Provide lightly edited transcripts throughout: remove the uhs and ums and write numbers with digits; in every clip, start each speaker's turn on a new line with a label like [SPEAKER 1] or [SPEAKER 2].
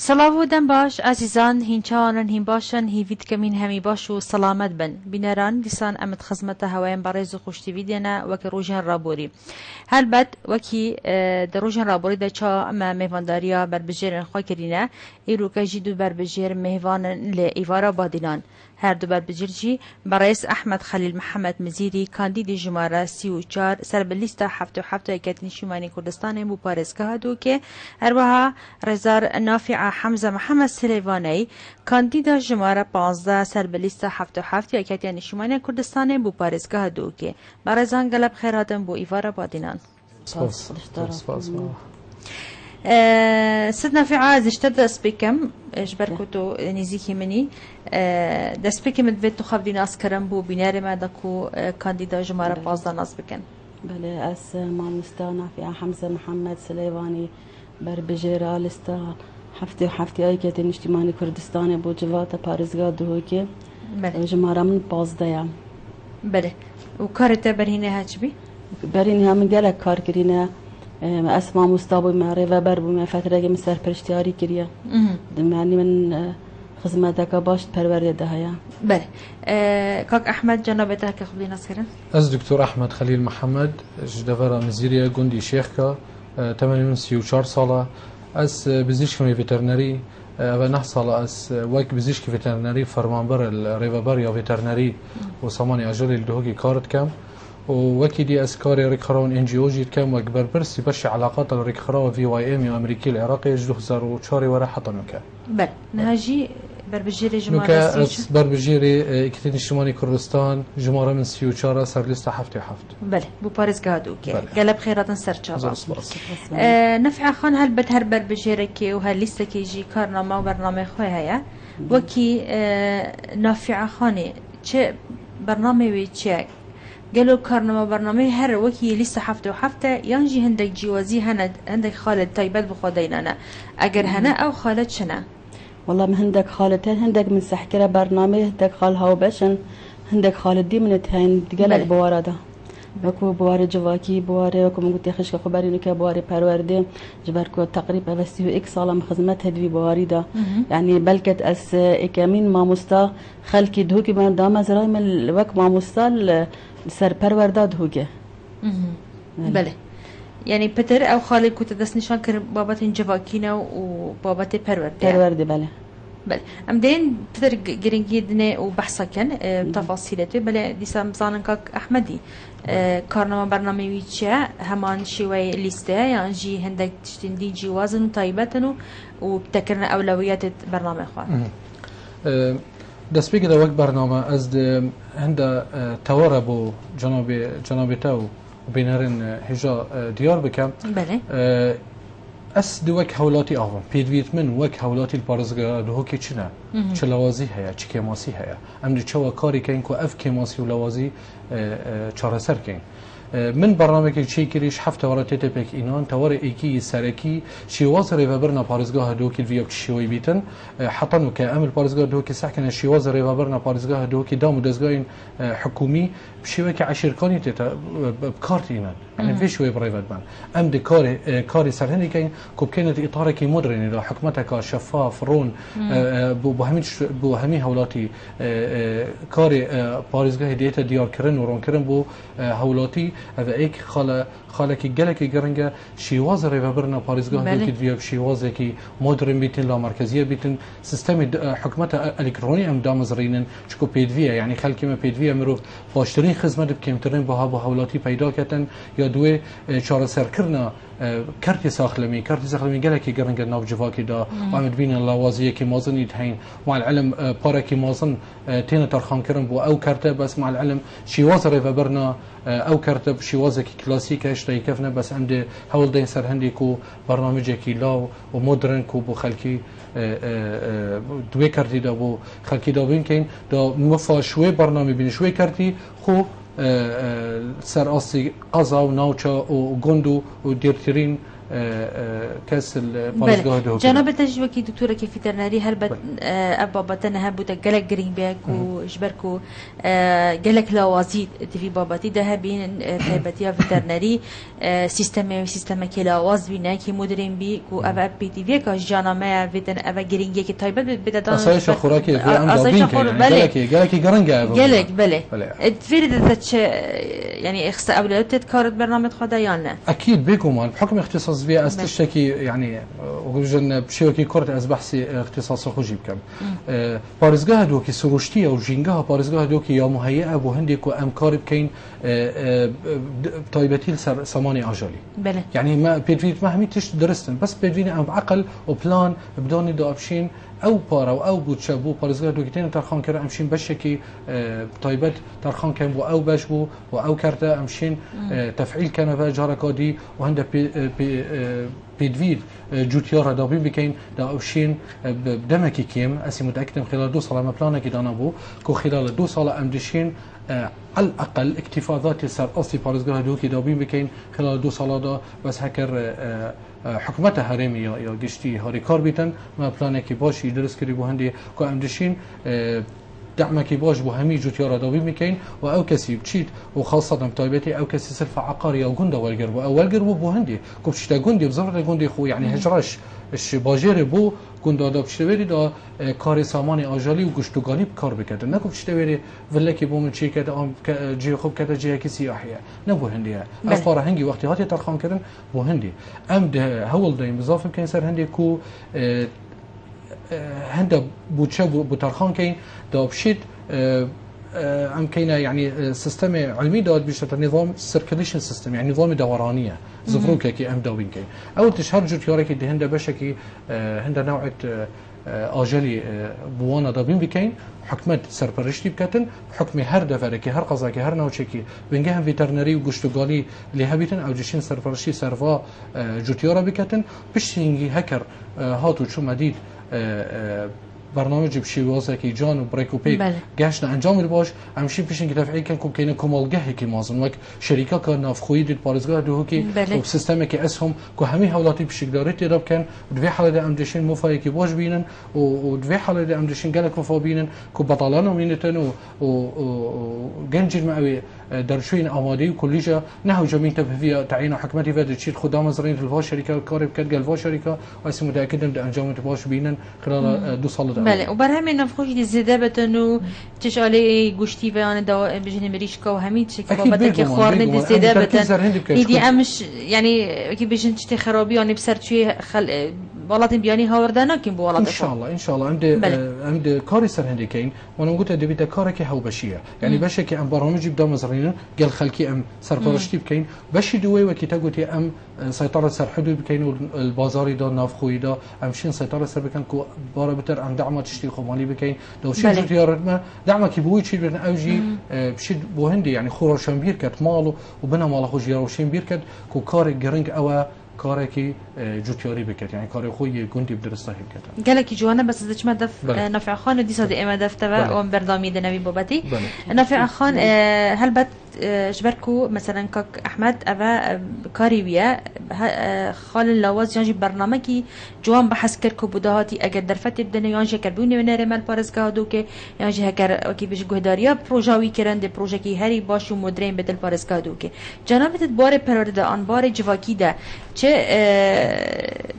[SPEAKER 1] سلاوودن باش عزیزان هینچانن هین باشن هیوید کمین همی باش و سلامت بن بینران دیسان امت خدمت هوایم برای خوشتی ویدینا وک روزن رابوری هل بد وکی در روزن رابوری در چا اما مهوانداریا بر بجیر خوا کرینه ایرو که جدو بر بجیر مهوان لایوارا بادینان هر دو بر بجرجی برئیس احمد خلیل محمد مزیری کاندید جماره 34 سر بلیست 77 اکتنی شمانی کردستان مو پارسگاه دو که هر وها رزار نافع حمزه محمد سلیوانی کاندید جماره 15 سر بلیست 77 اکتنی شمانی کردستان مو پارسگاه دو که برزان قلب خیراتن بو ایوارا بادینان سيدنا في عاز اشتد اسبيكم اجبركتو نزيكي مني دسبيكي مدبتو خبدي ناس كرمبو بيناري ما دكو كانديدا جمارة بازدا ناس بكن
[SPEAKER 2] بله اس مامستا في حمزة محمد سليواني بربجيرا لستا حفتي اي كتن اجتماعي كردستان بو جواتا بارزغا دوكي جمارة من بازدا يعني
[SPEAKER 1] بله وكارتا برهينه هاتشبي
[SPEAKER 2] برهينه من قالك كار كرينه اسماء مستابو ما ريفابر بو ما فتره که مسر پرشتیاری کریه معنی من خدمتك باش پرورده هيا
[SPEAKER 1] بله كاك احمد جنابته که خبلی نسکرن
[SPEAKER 3] از دكتور احمد خليل محمد جدفر مزيريا گوندی شيخكا 84 ساله از بزيشكي فيترنري و 9 ساله از وك بزيشكي فيترنري فرمانبر الريفابر يا فيترنري و ساماني اجل الدهوكي كارت كم ووكيدي اسكاري ريكخراون ان جي او جيت كم وكبر برسي برشي علاقات الريكخرا في واي ام امريكي العراقي يجدو 2004 ورا حطنوكا
[SPEAKER 1] بل نهاجي بربجيري جمارة
[SPEAKER 3] نوكا بربجيري اكتين اجتماعي كردستان جمارة من 34 سر لسته 77
[SPEAKER 1] بله بو بارزگاه دوكي قلب خيرات سرچابا نفع خان هل بتهر بربجيري كي وهل لسته كي جي كارنامه و برنامه خوي هيا وكي نافع خاني چه برنامه وي چه قالوا كارنما برنامه هر وكي لسه حفته ينجي هندك جوازي هندك خالد طيبات بخودينا اگر هنا او خالد شنا
[SPEAKER 2] والله من هندك خالتين هندك من سحكره برنامه هندك خال هاو بشن هندك خالد دي من تهين قالك بوارده وكو بواري جواكي بواري وكو من قلت خشك خبري نكا بواري پرورده جبركو تقريبا بس اكس ساله من خدمت هدوي بواري ده يعني بلكت اس اكامين ما مستا خلكي دهوكي من دام زراي من الوك ما مستا سر پرورداد هوگه
[SPEAKER 1] بله یعنی پتر او خالی کوت دست نشان کر بابت جواکینا و بابت پرورده
[SPEAKER 2] بله
[SPEAKER 1] بله ام دين پتر گرینگی دنه و بحثا کن تفاصیلته بله دیسا مزانن کاک احمدی کارنامه برنامه ویچه همان شوی لیسته یعنی جی هندک تشتین دی جوازن و طایبتن و بتکرن اولویات برنامه خواه
[SPEAKER 3] دست بگیره وقت برنامه از هند تواره بو جناب تاو بینرین هجا دیار بکم
[SPEAKER 1] بله
[SPEAKER 3] اس دو وک حولاتی آوام پیدویت من وک حولاتی الپارزگاه دو که چنه چه لوازی هیا چه کماسی هیا امری چه کاری که اینکو اف کماسی و لوازی چاره سر کن من برنامه که چی کریش هفته ورا تیت پک اینان توار ایکی سرکی شیواز ریوابرنا پارزگاه دو که ویاک شیوی بیتن حتی نو که عمل پارزگاه دو که ساکن شیواز ریوابرنا پارزگاه دو که دام دزگاهین حکومی بشیوه که عشیرکانی تیتا بکارت اینان يعني في شوي برايفت بان ام دي كاري سرهندي كاين كوب كانت اطار كي مودرن الى حكمتك شفاف رون بو همي هولاتي كاري باريزغه ديتا ديار كرن ورون كرن بو هولاتي هذا ايك خالك جلك جرنجا شيواز ريفبرنا باريزغه ديك دياب شيواز كي مودرن بيتن لا مركزيه بيتن سيستم حكمتها الكتروني ام دامزرينن شكو بيدفيا يعني خلكي ما بيدفيا مرو باشترين خدمت بكمترين بو هولاتي پیدا کردن یا دوی چهار سر کرنا کارت ساخلمی گله کی گرنگ ناب جواکی دا آمد بین لوازیه کی مازن يتهين مع العلم بارا کی مازن تین ترخان کرن بو او کارت بس مع العلم شیواز ریفبرنا او کارت بشیواز کی کلاسیک اشتای کفنه بس عند هول دین سر هندی کو برنامج کی لا و مدرن کو بو خلکی دوی کارتی دا بو خلکی دا بین کین دا مفاشوی برنامه بین شوی کارتی خو سر آسی قضا و ناوچا و گندو و دیرترین كاس البارزگاه دو
[SPEAKER 1] جناب تجوكي دكتورة كيف فيترناري هل بت أبا بتنا هبو تجلك جرين بيك وجبركو جلك لوازيد في بابتي ده بين تبتيا فيترناري سيستم كلا واز بينا كي مدرين بي كو أبا بي تي في كاش جانا ما فيتن أبا جرين كي طيبة بدأ
[SPEAKER 3] أصلاً خوراكي في أم دابين كي جلك جرنجة
[SPEAKER 1] جلك بله تفيد ذاتش يعني إخص أولاد تذكرت برنامج خدايانا
[SPEAKER 3] أكيد بيكم بحكم اختصاص بي أستشتكي يعني وجن بشيوكي كرت از بحثي اختصاص خوجي بكم بارزگاه دوكي سروشتي او جينجها بارزگاه دوكي يا مهيئه بو هنديك ام كارب كاين طيبتي سماني اجالي
[SPEAKER 1] بله
[SPEAKER 3] يعني ما بيدفيت ما هميتش درستن بس بيدفيني ام بعقل وبلان بدوني دو ابشين او بارا او بوتشابو بارزگاه دوكي تين ترخان كره امشين بشكي طيبت ترخان كان بو او باش بو او كرتا امشين تفعيل كان جاركادي وهند بيدفيد جوتيارا دابين بكين دا اوشين بدمكي كيم اسي متاكد خلال 2 صالة ما بلانك دانا بو كو خلال 2 صالة امدشين على الاقل اكتفاضات سر اصلي بارزگاه دوكي دابين بكين خلال 2 صالة دا بس هكر حكومتها هرمي يا گشتي هاري كار بيتن ما بلانك باش يدرس كري بو هندي كو امدشين دعمك باش بو همي جوتيارا دابين بكين و او كسي بتشيت وخاصه طيبتي او كسي سلفه عقاري او غندا والقرب او القرب بو هندي كوبشتا غندي بزفر غندي خو يعني هجرش اش باجر بو غندا دا بشتوري دا كار سامان اجالي و گشتوگانی بکار بکرد نه كوبشتوري ولكي بو من چی کده ام جي خوب کده جي کی سیاحيه نه بو هندي افقار هنگي وقتی هاتي ترخان کردن بو هندي ام ده هول دايم بزاف كان سر هندي كو هندا بوتشا بوترخان كاين دابشيت ام كاينه يعني سيستم علمي داد بيشتغل نظام سيركيليشن سيستم يعني نظام دورانيه زفروكا كي ام داوين كاين او تشهر جوتيارا كي هندا بشكي هندا نوعه اجلي بوانا دابين بكاين حكمت سرپرشتي بكتن حكمي هر دفركي هر قزاكي هر نوچكي بنجهم فيترنري وگشتوگالي لهبيتن او جشين سرپرشتي سروا جوتيارا بكتن بشينجي هكر هاتو شو مديد برنامج بشيوازه کی جان و بریکو پیک گشت انجام باش همشی پیشین که تفعیل کن که کینه کمالگاهی که مازن وک شرکت که نافخویی دید پارزگاه دو کی و سیستمی که اسهم که همه حوالاتی بشکداری تیراب کن دوی حالت امدشین مفایی که باش بینن و دوی حالت امدشین گلک مفا بینن که بطالان ومینتن و گنجی المعوی درشوين آماده كليجا نحو جميع تبهية تعيين حكمتي فاد تشيل خدام زرين في الفا شركة كارب كد الفا شركة واسم متأكد أن أنجام تباش بينن خلال 2 سال ده.
[SPEAKER 1] بله وبرهم نفخوش دي زيادة بتنو تشالي گوشتی و آن دوا بجنی مریشکا و همین چی که بابت که خوارن دي زيادة بتن هدي امش يعني كي بجن تشتي خرابي يعني بسر شيء خل والله بياني هاوردانا كم بوالله
[SPEAKER 3] ان شاء الله عند كاري سر هندي كاين وانا قلت دبي كاري كي هو بشيه يعني باش كي ام برامج بدا مزرين قال خلكي ام سرپرشتي بكاين باش دوي وكي تاغوتي ام سيطره سر حدود بكاين البازاري دا نافخوي دا امشين سيطره سر بكان كو باربتر ام دعمه تشتي خمالي بكاين لو شي جوتيارتنا دعمه كي بوي تشي بن اوجي بشد بو هندي يعني خورشان بيركت مالو وبنا مال خو جيروشين بيركت كو كاري جرينج او كاركي جوتياري بكت يعني كاري خوي كنتي بدرسته هيك
[SPEAKER 1] قالك جوانا بس اذا ما دف نافع خان دي صدق ما دف تبع ام برنامج نبي بوبتي نافع خان هل بت جبركو مثلا كاك احمد ابا كاريبيا خال اللواز يانجي برنامجي جوان بحث كركو بدهاتي اگر درفت بدنا يانجي كربوني ونرمل بارزگاه دوكي يانجي هكر كي بيج گهداريا بروجاوي كرند بروجكي هري باشو مدرين بدل بارزگاه دوكي جنابت بار پرورده ان بار جواكي ده چه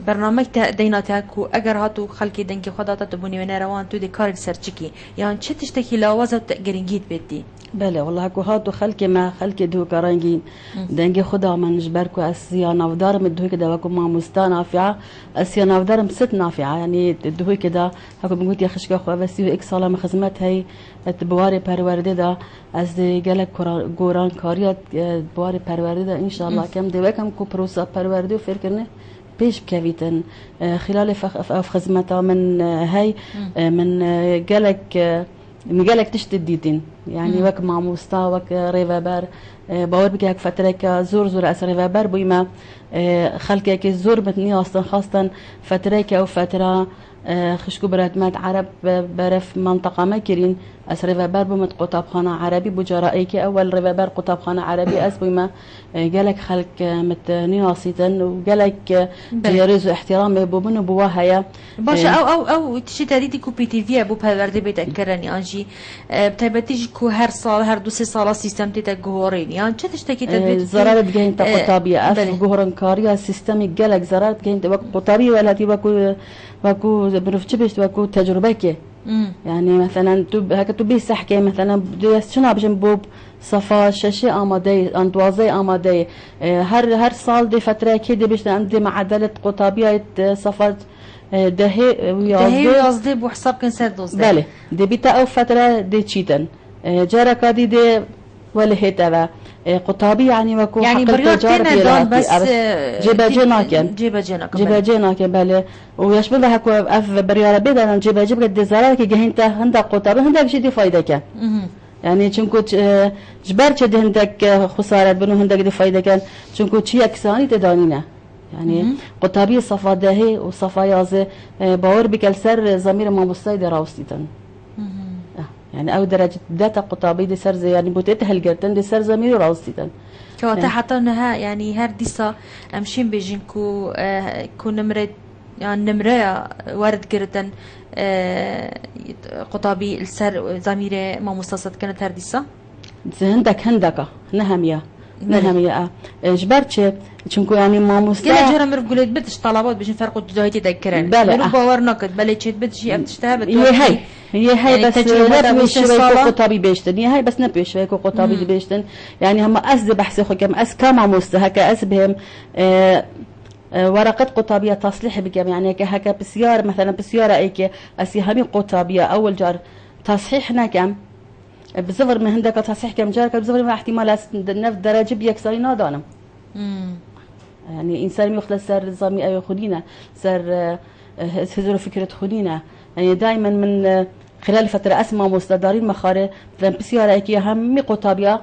[SPEAKER 1] برنامج ديناته کو اگر هاتو خلقي دنگي خداته تبوني ونروان تو دي كار سرچكي يعني چه تشتكي لوازه تگرنگيت بدي
[SPEAKER 2] بله والله كو هاتو خلقي ما خلقي دو كارانجي دنگي خدا من جبركو اسيا نافدار مدوي كده وكو ما مستنافعه اسيا نافدار ست نافعه يعني دوي كده هكو بنقول يا خشكه خو بس اكس ساله خدمت هي بواري پرورده دا از گلک گوران کاریات بواري پرورده ان شاء الله كم دي وكم كو بروسا پرورده و فکرنه پیش بكويتن خلال اف خدمتها من هاي من قالك تشتد ديتين يعني وك مع مستوى ريفابر باور بك هيك فتره زور اثر ريفابر بما خلقك زور بتني اصلا خاصه فتره او فتره خشكو براتمات عرب برف منطقة ما كرين أس ريفابر بمت قطابخانة عربي بجرائك أول ريفابر قطابخانة عربي أس بما قالك خلق مت نياصيتن وقالك يرز احترام بمن بواهيا
[SPEAKER 1] باشا او تشي تريدي كو بي تي في ابو بهالورد بيتذكرني انجي بتبتيجي كو هر سال هر دو سه سال سيستم تتجهورين يعني چه تشتكي تبيت
[SPEAKER 2] زرارت جهين قطابية أف جهورن كاريا سيستم قالك زرارت جهين قطابية ولا تي وكو بنفتش بيش وكو تجربة يعني مثلا هكا تبي سحكي مثلا بده شنو بجن بوب صفا شاشة آماده أندوازي آماده هر سال دي فترة كده بيش عندي معدلة قطابية صفات دهي
[SPEAKER 1] ويازدي بحساب كن سر دوزده
[SPEAKER 2] بله دي بيتا أو فترة دي تشيتن جاركا دي ولا هيتا قطابي يعني وكو
[SPEAKER 1] يعني
[SPEAKER 2] حق التجارة
[SPEAKER 1] بس
[SPEAKER 2] جيبا جيناكن بله ويشبه لها كو اف بريارة بيدا جيبا قد زرار كي جهنتا هندا قطابي هندا شي فايدة كان يعني چونكو جبر چه هندك خسارة بنو هندك دي فايدة كان چونكو چي اكساني تدانينا يعني قطابي صفا دهي وصفا يازه باور بكل سر ضمير ما مستيد راوستيتن يعني او درجة داتا قطابي دي سر زي يعني بوتيت هلقرتن دي سر ضمير راوستيتن
[SPEAKER 1] كواتا حتى انها يعني هر ديسا امشين بيجين كو نمرة يعني نمرة وارد كردن قطابي السر ضمير ما مستصد كانت هر ديسا
[SPEAKER 2] هندك نهمية جبرتش چونكو يعني ما مستا
[SPEAKER 1] كلا جرا مرف قلت بدش طلبات باش نفرقوا جدايتي تذكرن
[SPEAKER 2] بلا
[SPEAKER 1] باور نقد بلا تشيت بدش ابتشتهبت
[SPEAKER 2] هي
[SPEAKER 1] يعني
[SPEAKER 2] بس نبيش شوي قطابي بيشتن هي بس نبيش شوي قطابي بيشتن يعني هم أسد بحث خو كم أس كما مستا هكا أسبهم ورقة قطابية تصليح بكم يعني هكا بسيارة مثلا بسيارة ايك اسيهامي قطابية اول جار تصحيحنا كم بزفر من هندك تصحيح كم جار بزفر من احتمال نفس درجة بيكسرين نادانم يعني انسان يخلص سر زامي اي خدينا سر هزر فكرة خدينا يعني دائما من خلال فترة اسمى مستدارين مخاري مثلا بسيارة ايك همي قطابية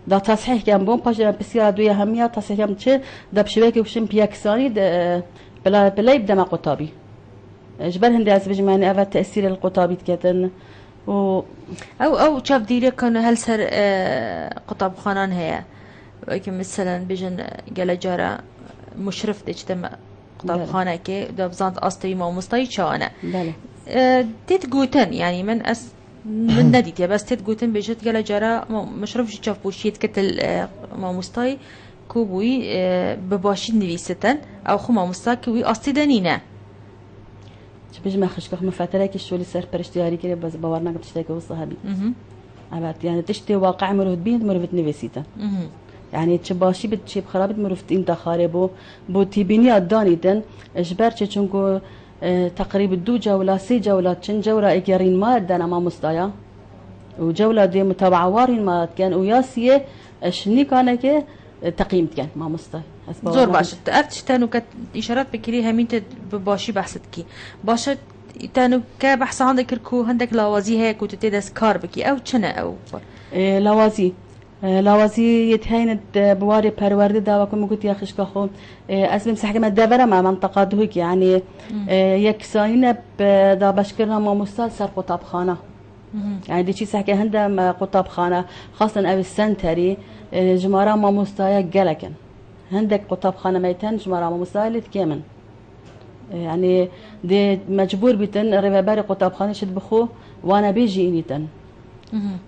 [SPEAKER 2] دا تصحيح كم بوم باش بسيارة دوية همية تصحيح كم تشي دا بشباكي وشم بيكساني بلا يبدا مع قطابي جبر هندي أسبج معني أفا تأثير القطابي تكتن
[SPEAKER 1] أو شاف ديري كانوا هل سر قطاب خانان هي مثلا بيجن قال جارة مشرف تجتمع قطاب خانة كي دا بزانت أصطي ما مستوي شانا تيت قوتن يعني من نديت يا بس تيت قوتن بيجت قال جارة مشرف شاف بوشيت كتل ما مستوي كوبوي بباشي نويستن أو خو ما مستوي كوي أصطي دنينه
[SPEAKER 2] بيج ما خشكخ مفاتلك الشغل سر برشتياري كده بس باورنا بتشتكي وصهبي عبارت يعني تشتي واقع مرفت بين مرفت نفسيته يعني تشباشي بتشي بخرابت مرفت انت خاربو بو تيبيني ادانيتن اجبرتش چونكو تقريبا 2 جولات 3 جولات چن جوله ايجارين ما دنا ما مستايا وجوله دي متابعه وارين ما كان وياسيه شني كانك تقييم كان ما مستاي
[SPEAKER 1] زور باش تأرتش تانو كت إشارات بكري همين بباشي بحثت كي باشا تانو كبحث عندك الكو عندك لوازي هيك وتتدس كار بكي أو تشنا أو
[SPEAKER 2] لوازي يتهيند بواري پرورده دا وكم قلت يا خشكا خو اسم مسحكه مدبره مع منطقه دهك يعني يك ساينه دا بشكرنا ما مستال سر قطاب خانه يعني دي شي سحكه هندا قطاب خانه خاصه او السنتري جمارة ما مستايا جلكن هندك قطاب خانة ميتان جمارة ما مستايا كامن يعني دي مجبور بيتن رباباري قطاب خانة شد بخو وانا بيجي انيتن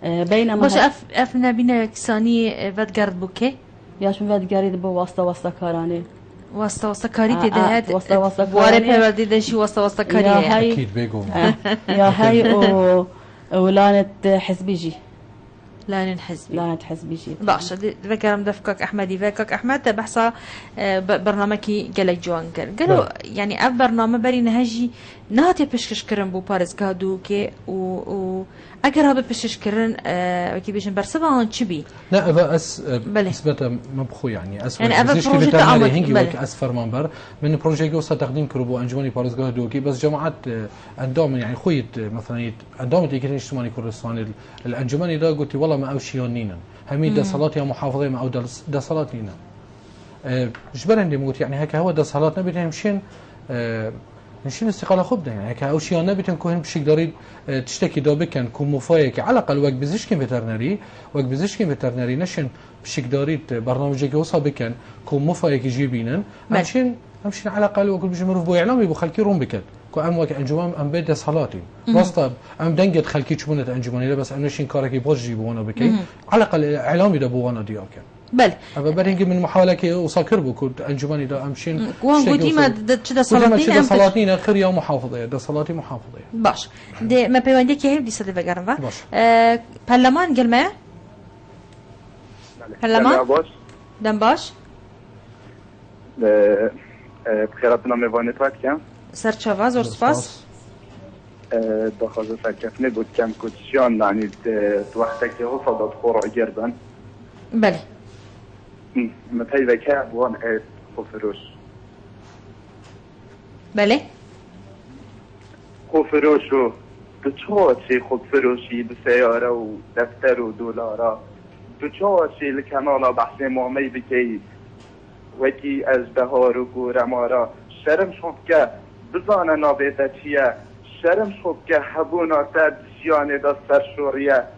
[SPEAKER 2] بينما
[SPEAKER 1] باش افنا بينا كساني فاتقارد بوكي
[SPEAKER 2] ياش من فاتقارد بو واسطة كاراني
[SPEAKER 1] واسطة كاري تدهات
[SPEAKER 2] واسطة
[SPEAKER 1] واري بيبردي دشي واسطة كاري
[SPEAKER 3] اكيد بيقوم
[SPEAKER 2] يا هاي ولانت حزبيجي
[SPEAKER 1] لانن حزبي
[SPEAKER 2] لانت حزبي شيء
[SPEAKER 1] باشا ذكرم دفكك احمدي فكك احمد تبحث برنامجي قالك جوان قالوا يعني اف برنامج بري نهجي نهاتي بشكش كرن بو باريس كادو كي و اگر هذا بشكش كرن كي بيجن برسبان تشبي
[SPEAKER 3] لا اس اثبت مبخو يعني اس
[SPEAKER 1] يعني اف بروجي تعمل
[SPEAKER 3] هنجي وك اس فرمانبر من بروجي جو تقديم كروبو انجمني باريس كادو كي بس جماعات عندهم يعني خويت مثلا عندهم تيجي اجتماعي كردستان الانجمني ده قلت والله ما اوشيونينا همين ده صلاتي محافظه ما او ده صلاتينا جبرن دي موت يعني هكا هو ده صلاتنا بدهم شين نشين استقالة خوب ده يعني كأوشيانا بيتن كوهن بشيك داري تشتكي دا بكن كمفايك على الأقل وقت بزيشكن فيترنري وقت بزيشكن فيترنري نشن بشيك داري برنامجك وصا بكن كمفايك يجيبينن همشين على الأقل وقت بيجي مروف بو إعلامي بو خلكي روم بكن كو أم وقت أنجمان أم بيد صلاتي راستا أم دنجت خلكي تشمونت أنجماني بس أنا نشين كاركي باش جيبوانا بكي على الأقل إعلامي دا بوانا دياركن
[SPEAKER 1] بله
[SPEAKER 3] أبى برهنج من محاولة كي وصاكر بكود أنجماني دا أمشين
[SPEAKER 1] وانقودي ما ده صلاتين
[SPEAKER 3] صلاتين آخر يوم محافظة ده صلاتي محافظة
[SPEAKER 1] باش ده ما بيواندي كي هيب دي صدي بقرن با
[SPEAKER 3] باش
[SPEAKER 1] برلمان قال ما برلمان
[SPEAKER 4] باش
[SPEAKER 1] دم باش
[SPEAKER 4] بخيراتنا ميفاني تراكيا
[SPEAKER 1] سرچاوا زور سپاس
[SPEAKER 4] بخاطر سرکفنه بود کم کودشیان یعنی وقتی که هو صدات خورا گردن
[SPEAKER 1] بله
[SPEAKER 4] متى ذكاء وان خوفروش
[SPEAKER 1] بله
[SPEAKER 4] خوفروشو بچواشي خوفروشي بسيارة ودفتر ودولارا بچواشي الكنالة بحث مامي بكي وكي ازدهار وقورة مارا شرم شوكا بزانا نابيتا چيا شرم شوكا حبونا تد سيانه دا سرشوريا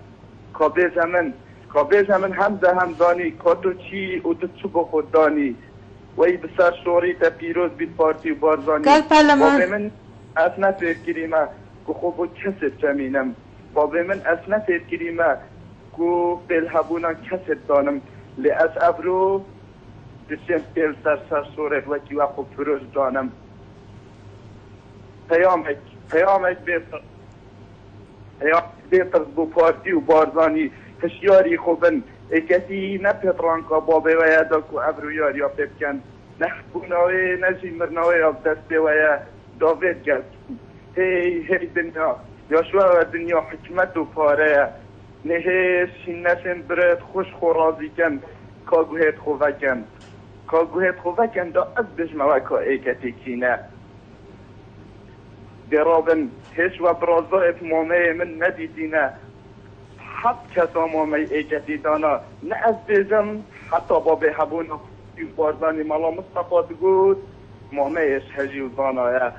[SPEAKER 4] کابیز من هم ده هم دانی کاتو چی و تو چو بخود دانی وی بسر شوری تا پیروز بید پارتی و بارزانی بابی من اصنا فیر کریمه که خوب و کسید چمینم بابی من اصنا فیر کریمه که پیل هبونا کسید دانم لی از افرو دسیم پیل سر شوره وکی و خوب فروش دانم پیامک بیتر بو پارتی و بارزانی هشیاری خوبن اکتی نه پترانکا بابه و یادا کو ابرویار یا بکن نه بوناوی نجی مرناوی آب دسته و یا داوید گرد هی دنیا یا شو دنیا حکمت و پاره نه شینشن برد خوش خورازی کن کاگوهت خوبه کن دا از بجمعه که اکتی کینه درابن هش و برازایت مامه من ندیدینه حب کسا مامه ایجتی دانا نه از بیزم حتی با به حبونا بارزانی مالا مصطفى گود مامه اش هجی و دانایه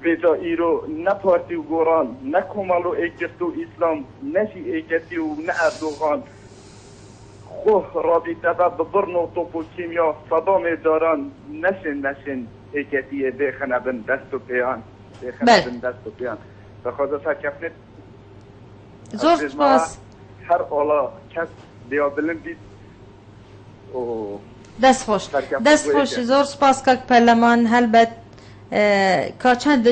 [SPEAKER 4] بیجا ایرو نه پارتی و گوران نه کمالو ایجت و اسلام نشی ایجتی و نه اردوغان خوه رابطه ببرن و توپ و کیمیا صدام داران نشن ایجتیه بخنه بن دست و پیان بخواهد سرکفنت
[SPEAKER 1] زور سپاس
[SPEAKER 4] هر اولا کس بیا بلن بید
[SPEAKER 1] دست خوش زور سپاس که پرلمان هلبت که چند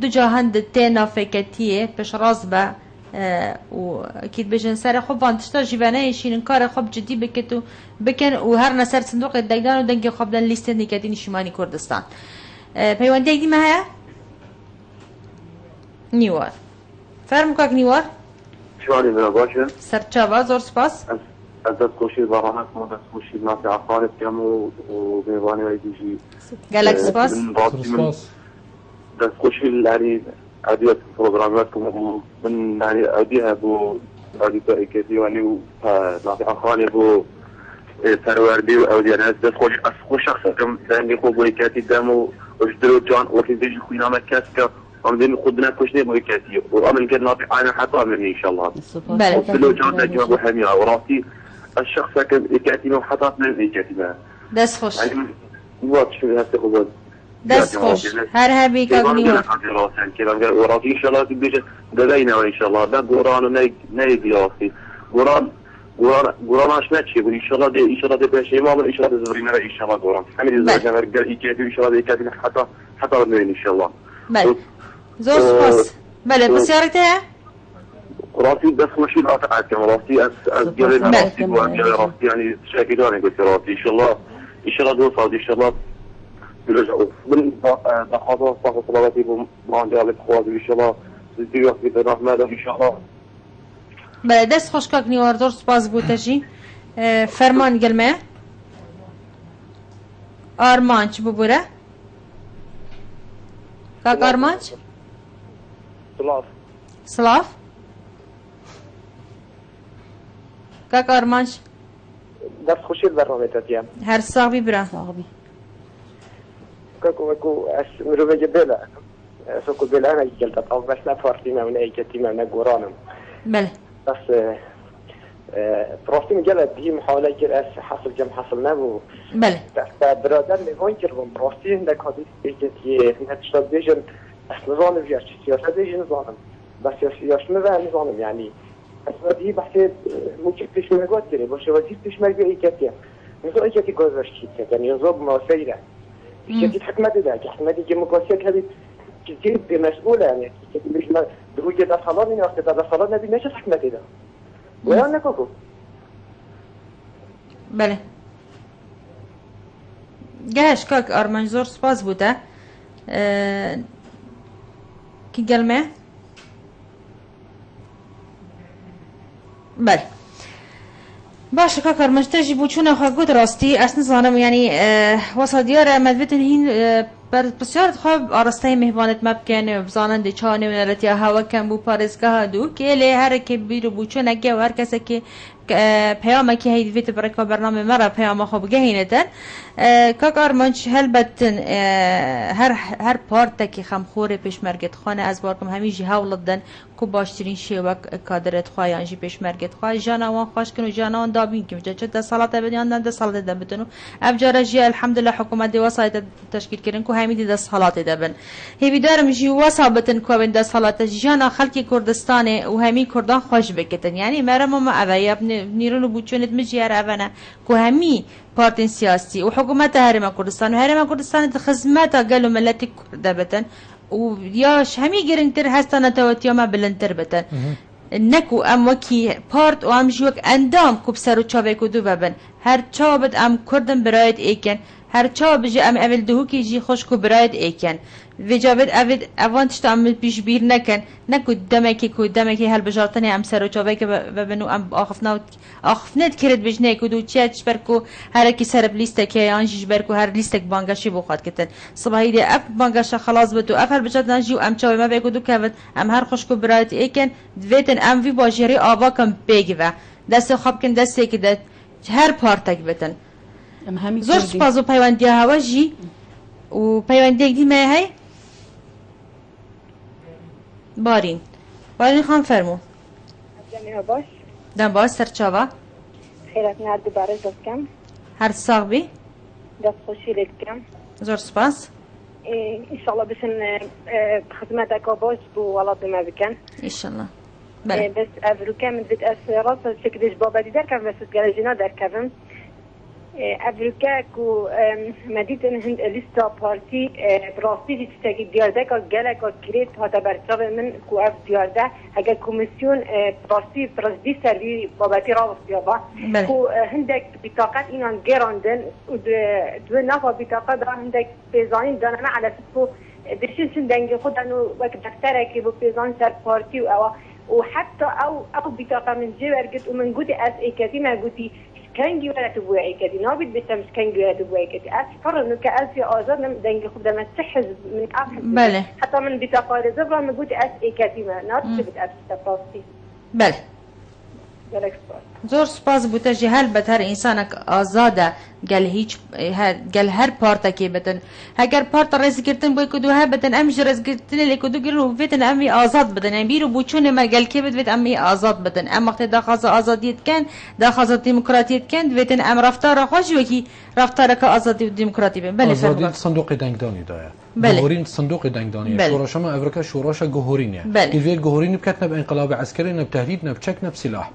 [SPEAKER 1] دو جاهند تینا فکتیه پش راز با و اكيد بيجن سر خوب وانتشتر جيبانه يشين كار خوب جدي بكتو بكن وهر نسر صندوق الدقدان ودنگ خوب دن لیست نکاتین شمالی کردستان پیوندی دی ما هيا نیوار فرم کاک نیوار
[SPEAKER 5] شوالي من باشا
[SPEAKER 1] سرچاوا زور سپاس
[SPEAKER 5] از دست خوشی براحت ما دست خوشی نافع عقارب كم وميواني ويديجي
[SPEAKER 1] قالك سپاس
[SPEAKER 5] دست خوشی العريض عدية برنامجاتكم من يعني عديها بو عدية إيكاتي واني نافع عقارب بو سروردي وأودي أنا دست خوش شخصا كم داني خوب وإيكاتي دامو وجدرو جان وكذا خوينا مكاسكا ومدين خدنا كشني بويكاتي وأمن كان نافع أنا حتى أمرني إن شاء الله وكله جان نجمة أبو حمية وراسي الشخص كان إيكاتي وحطات من إيكاتي ما
[SPEAKER 1] دست خوش
[SPEAKER 5] يعني نوات شو هسه خبز
[SPEAKER 1] دست خوش هر هبي كاغنيو
[SPEAKER 5] وراسي إن شاء الله تبيج دلينا وإن شاء الله ده قرآن ونايد راسي قرآن عشان شيء إن شاء الله ده بشيء ما إن شاء الله زبرينا إن شاء الله قرآن حمد الزوجة رجال إيكاتي إن شاء الله إيكاتي حتى أمرني إن شاء الله
[SPEAKER 1] زور سپاس بله بسیارته
[SPEAKER 5] راسي بس ماشي القطع كم راسي از جرينا راسي وجري راسي يعني شاكداني قلت راسي ان شاء الله دوصل ان شاء الله بيرجعوا من بخاطر صاحب صلاتي ما جاب اخواتي ان شاء الله زي وقت الرحمه ان شاء الله
[SPEAKER 1] بله دست خوش کاک نیوار زور سپاس بوتجی فرمان گلمه آرمانچ ببوره کاک آرمانچ سلاف کاک آرمانچ
[SPEAKER 4] دست خوشی برنامه تاتیم
[SPEAKER 1] هر ساقی برا
[SPEAKER 6] كوكو مروه جبلا سوكو بلا انا جلت او بس لا فارتينا من اي كتيمه من قرانم
[SPEAKER 1] بله
[SPEAKER 6] بس فروستي مجال دي محاوله كده حصل جم حصل نبو
[SPEAKER 1] بله
[SPEAKER 6] برادر اللي هون كربون فروستي عندك هذه ايجتي هتشتغل ديجن نظام فيها سياسه ديجن نظام بس ياش نظام يعني بس دي بحث ممكن تشمل كده باشه وزير تشمل بي ايجتي نزو ايجتي گذاشت يعني نظام مسيره ايجتي حكمت ده حكمت دي مقاصد هذه كتير بمسؤوله يعني مش بوجه اصحاب من وقت اصحاب نبي نشوف حكمت ده ويانا كوكو
[SPEAKER 1] بله گهش کاک آرمان زور سپاس بوده کی گلمه بله باشه کاک آرمان تجی بوچونه خواه گود راستی اصلا زانم یعنی واسه دیاره مدویتن هین بسیار خوب آراسته مهمانت مبکنه بزاننده چانه ونالتی هوا کم بو پارزگاه دو که لی هر که بیرو بوچونه گه و هر کسی که پیامه که هیدی ویت برای برنامه مرا پیامه خوب گهینه دن کاک آرمانچ هلبتن هر پارت که خمخوره پیشمرگت خانه از بارکم همیجی هولد دن کو باشترین شیوک کادرت خواهیانجی پیشمرگت خواه جانوان خوش کنو جانوان دابین کم جا چه ده صلاة بدیان ده صلاة ده بدنو افجار جی الحمدلله حکومت دی وسایت تشکیل کردن کو همیدی ده صلاة ده بن هیوی دارم جی وسابتن کو بین ده صلاة جانا خلقی کردستان و همی کردان خوش بکتن یعنی مرم ما اوه نیرون بوچونت مجیار اوه کو همی پارتین سیاسی و حکومت هرم کردستان و هرم کردستان خدمت قالوا ملت کرده بتن و یاش همی گرنگتر هستن توتیا ما بلندتر بتن نکو ام وکی پارت و ام جوک اندام کب سر و چاوه کدو ببن هر چاوبت ام کردن برایت ایکن هر چاو بجی ام اول دهو کی جی خوش کو برایت ایکن و جابت اوان تشتا ام پیش بیر نکن نکو دمکی کو دمکی هل بجارتنی ام سر و چاوه که ببنو ام آخفنت کرد بجنه کدو چیتش برکو هر کی سر بلیسته که آنجیش برکو هر لیستک بانگاشی بخواد کتن صبحی دی اف بانگاش خلاص بتو اف هل بجارت نجی و ام چاوه ما بگودو که ام هر خوش کو برایت ایکن دویتن ام وی باجری آوا کم بگی و دست خواب کن دسته که ده هر پارتک بتن زور سپاس و پیوندی هوا جی و پیوندی دی مه هی بارین خان فرمو
[SPEAKER 7] جمعه باش
[SPEAKER 1] دم باش سرچاوا
[SPEAKER 7] خیرت نرد دوباره دست کم
[SPEAKER 1] هر ساق بی
[SPEAKER 7] دست خوشی لید کم
[SPEAKER 1] زور سپاس
[SPEAKER 7] انشالله بسن خدمت اکا باش بو ولاد ما بکن
[SPEAKER 1] انشالله بله
[SPEAKER 7] بس افروکا من بيت راس شكلش بابا دي دركم بس جالجينا دركم افروكا كو مديت ان هند ليستا بارتي براستي دي تستاجي دياردك جالك كريت هذا برتاب من كو اف ديارده اگر كوميسيون براستي برزدي سري بابا دي راس يابا كو هندك بطاقات ان جيراندن دو نافا بطاقه دا هندك بيزاين دانا على سكو دشين دنگ خود انه وقت دفترك بو بيزان سر بارتي او وحتى او بطاقه من جبرجت ومن جودي اس اي كتي ما جودي كان جوات بوعي كتي نابد بتمس كان جوات بوعي كتي اس فر انه كاس في ازاد دنج خد ما تحز من اخر
[SPEAKER 1] بله
[SPEAKER 7] حتى من بطاقه زبر ما جودي اس اي كتي ما نابد بتاس تفاصيل
[SPEAKER 1] بله زور سپاس بوده جهل بتر انسانک آزاده گل هر پارتا که بتن اگر پارتا رز گرتن بای کدو ها بتن امش رز گرتن لی کدو گرن ویتن امی آزاد بدن ام بیرو بوچون ما گل که بت امی آزاد بدن ام وقت داخاز آزادیت کن داخاز دموکراتیت کن ویتن ام رفتار خوش وکی رفتار که آزادی و دموکراتی بن بله
[SPEAKER 3] آزادی صندوق دنگدانی داره جهورین صندوق دنگدانی شورش ما افریقا شورش جهورینه الوی جهورین بکتنا بانقلاب عسکری نب تهدید نب چک نب سلاح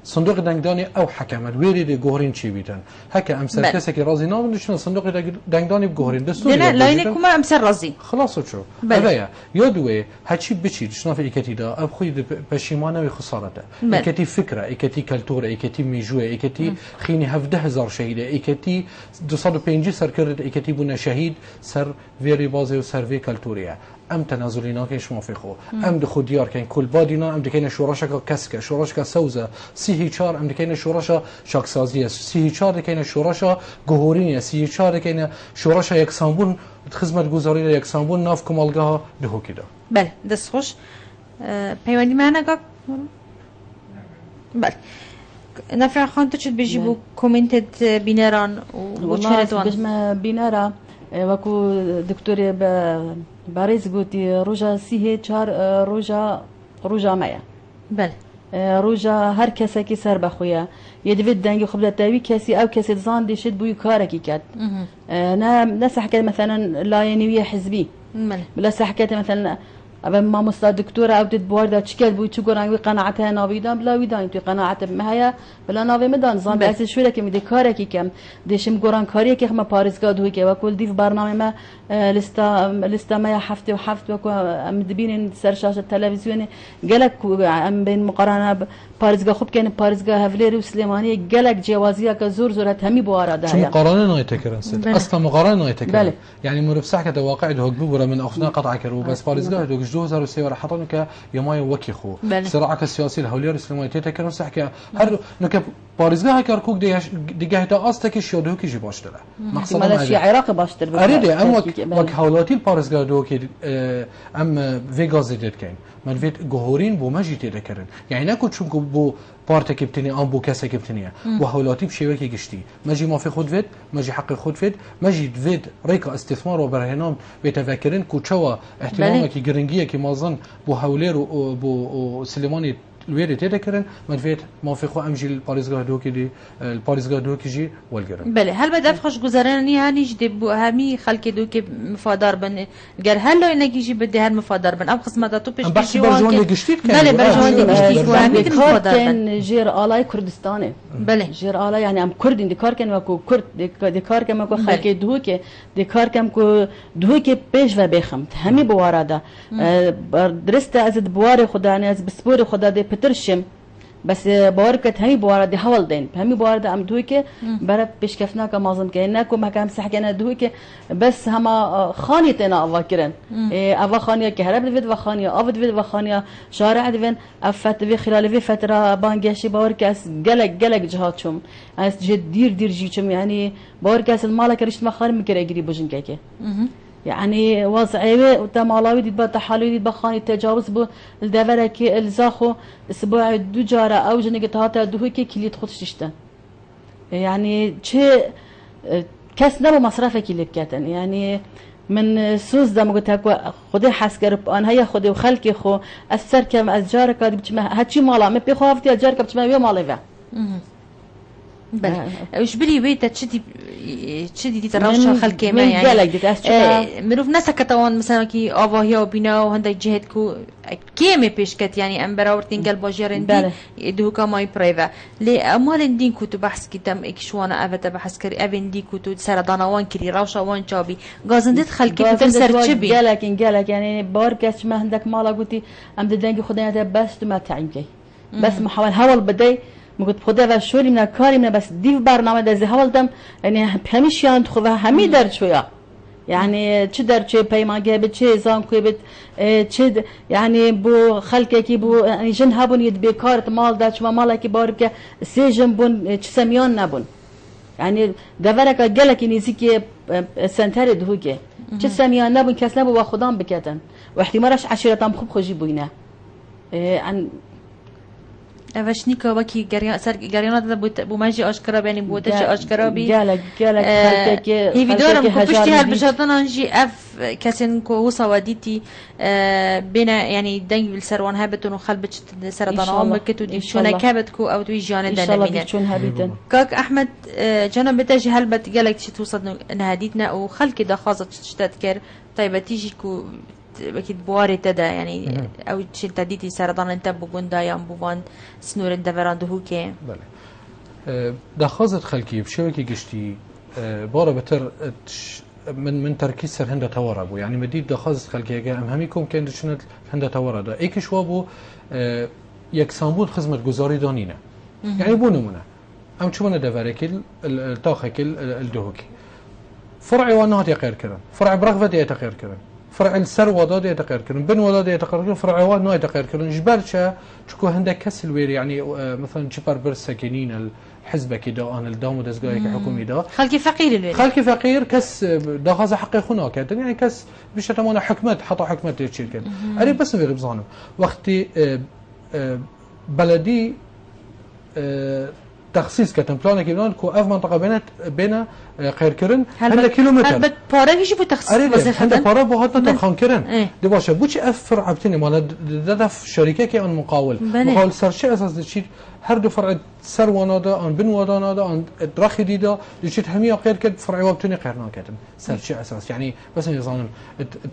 [SPEAKER 3] صندوق دنگدانی او حکمت ویری جهورین چی بیتن هک امسر کسی که راضی نمیشن صندوق دنگدانی بجهورین دستور
[SPEAKER 1] نه لاینه کما امسر راضی
[SPEAKER 3] خلاص شو بله یادوه هچی بچی شناف ایکتی دا اب خوید پشیمانه و خسارته ایکتی فکره ایکتی کلتوره ایکتی میجوه ایکتی خینی 17000 شهیده ایکتی 250 سرکرد ایکتی بونه شهید سر ویری بازی و سروی کلتوریه ام تنازلینا که شما فیخو ام دخو دیار کن کل بادینا ام دکین شوراشا که کسکه شوراشا سوزه 34 ام دکین شوراشا شاکسازیه 34 دکین شوراشا گهورینیه 34 دکین شوراشا یکسانبون خدمت گزاری یکسانبون ناف کمالگاه دهو کیدا
[SPEAKER 1] بله دست خوش پیوندی معنا گا بله نفر خان تو چت بيجيبوا كومنتد بيناران
[SPEAKER 2] وشنتوان بجمع بينارا وكو دكتور باريس قوتي روجا سيه 4 روجا مايا
[SPEAKER 1] بله
[SPEAKER 2] روجا هر کسی که سر بخویا یه دوید دنگی خوب دتاوی کسی او کسی زان دیشت بوی کارکی کرد نه صحکت مثلا لاینوی حزبی بلا صحکت مثلا أبا ما مستعد دكتورة أو تتبورد تشكل بوي تقول أنا قناعتها نابيدان بلا ويدان تي قناعتها ما هي بلا نابي مدان زان بس شو لك مدي كارك كم ديشم قران كاري كي ما باريس قاد هو كي وكل دي في برنامج ما لستا ما حفتي وحفت وكو مدبين سر شاشة التلفزيون قالك أم بين مقارنة باريس خوب كان باريس هفليري وسليمانية قالك جوازية كزور زورة همي بوارا ده
[SPEAKER 3] شو مقارنة نايتكرن سيد أصلا مقارنة نايتكرن يعني مرفسح كده واقع ده هجبورة من أخذنا قطع كرو بس باريس ده 2003 حطنا ك يماي وكيخو صراعك السياسي الهولير السليمانية تكرن صح ك هر نك باريس ده كركوك دي جهة أصلا شادو كي جباش ده
[SPEAKER 2] مقصد ما شيء عراق باشتر
[SPEAKER 3] أريد أم وك حولاتي باريس ده كي أم فيغاز ديت كين من فيت جهورين بو ماجي تذكرن يعني نكو تشوفوا بو بارتك بتني أم بو كاسة بتنيا وحولاتي بشيء كي جشتي ماجي ما في خود فيت ماجي حق خود فيت ماجي فيت ريكا استثمار وبرهنام بيتفكرين كوتشوا احتمالك كي جرينجية كي مازن بو حولير وبو سليماني الويري تذكرن من فيت ما في خو أمجي الباريسغا دوكي دي الباريسغا دوكي جي والجرن
[SPEAKER 1] بله هل بدأ فخش جزراني هني جد بو همي خلك دوكي مفادار بن جر هل لو إنك يجي بدي هالمفادار بن أب خصمة توبش
[SPEAKER 3] بس برجون لقشتيت كان
[SPEAKER 1] بله برجون لقشتيت وهمي مفادار
[SPEAKER 2] كان جير آلاي كردستاني
[SPEAKER 1] بله
[SPEAKER 2] جير آلاي يعني أم كرد دي كار كان وكو كرد دي كار كان وكو خلك دوكي دي كار كان كو دوكي بيش و بخم همي بواردا درست از بوار خدا نه از بسپور خدا ده پترشم بس باركت همي بوارد دي حول دين همي بوارد ام دويك برا بيشكفنا كمازن كيناكو ما كان سحكنا دويك بس هما خانيتنا افاكرن اوا خانيه كهرب دفيد وخانيه افد دفيد وخانيه شارع دفين افت في خلال في فتره بانجاشي باركاس قلق جهاتهم اس جد دير جيچم يعني باركاس المالك ريش ما خار مكر اجري بوجن كيكه يعني وضعي وتمالاوي دي بتحالي دي بخاني تجاوز بو الدفرك الزاخو اسبوع دو جاره او جنك هاتا دو كي كليت خودش تشتن يعني شيء كاس نبو مصرفك اللي بكاتن يعني من سوز ده مقولك خدي حسكر انا هي خدي وخلكي خو اثر كم ازجارك هاتشي مالا ما بيخافتي ازجارك بتما بيو ماليفا
[SPEAKER 1] بله وش بلي بيتا تشدي دي تروشها خلكي ما يعني مروف ناس كتوان مثلا كي آواهي وبينا وهندا جهتكو كيمي بيشكت يعني ام براورتين قلب باجرين دي دوكا ماي برايفا لي امال دين كنتو بحث كتم اكشوانا افتا بحث كري افن دي كنتو سردانا وان كري روشا وان شابي غازندت خلكي بتر سرچبي
[SPEAKER 2] قالك يعني باركش ما عندك مالا قلتي ام دنگي خدايا بس ما تعينكي بس محاول هول بدي مقول خدا و شوری من کاری من بس دیو برنامه دزی حال دم یعنی همیشه آن خدا همی در شویا يعني چه در چه پیمانگه به چه زان کوی به چه يعني بو خلقه کی بو يعني جن هبون ید بیکارت مال داشت و مال کی بار که سیجن بون چه سمیان نبون يعني دورك قالك نيزي كي سنتر دهوكي چه سمیان نبون کس نبو و خدام بکتن و احتمالش عشیرتام خوب خوشی بوینه عن
[SPEAKER 1] اوشنی که وکی گریانات ده بو ماجی آشکارا بینی بودش آشکارا بی
[SPEAKER 2] گالک خلکه
[SPEAKER 1] هیوی دارم که پشتی هر بجاتن آنجی اف کسین که هو سوادیتی بین یعنی دنگ بالسروان هبتون و خل بچت سرطان عام بکتو دی شونه کبت کو او توی جانه دنمینه کاک احمد جانم بتاجی هل بت گالک چی توصد نهدیتنا و خلک ده خازت شتت کر طيب تيجي كو أكيد بواري تدا يعني أو شيء تديتي سرطان أنت بقول دايم بوان سنور أنت فرانده هوكي.
[SPEAKER 3] بله. دخازت خلقي بشوكي قشتي بارا بتر من تركيز سر هندا تواربو يعني مديد دخازت خلقي أم هميكم كان دشنت هندا تواردا إيكش وابو يكسامبود خدمة جزاري دانينا يعني بونمنا أم شو من دفركيل التاخكيل الدهوكي فرع وانات يقير كرن فرع برغبة يتقير كرن فرع السر وداد يتقير كرن بن وداد يتقير كرن فرع وان يتقير كرن جبرشة شكو هندك كسل وير يعني مثلا شبر برس ساكنين الحزب كده أنا الدام ودزجاي كحكومي ده
[SPEAKER 1] خلقي فقير الوير
[SPEAKER 3] خلقي فقير كس دخاز حقي خنا كده يعني كس بيش تمانا حكمت حطوا حكمت الشركة أري بس في غبزانه وقتي بلدي تخصیص کردن پلان که بنان کو اف منطقه بین خیر کردن هند کیلومتر
[SPEAKER 1] هل پاره کیش بو تخصیص
[SPEAKER 3] واسه هند پاره با هات ترخان کردن دی باشه بوچ اف فرع بتنی مال دف شركه که آن مقاول سرچه اساس چی هر دو فرع سر ونادا آن بن ودانادا آن درخ دیدا لشيت هميه غير كد فرع وابتني قرنا كتم سرچه اساس يعني بس نظام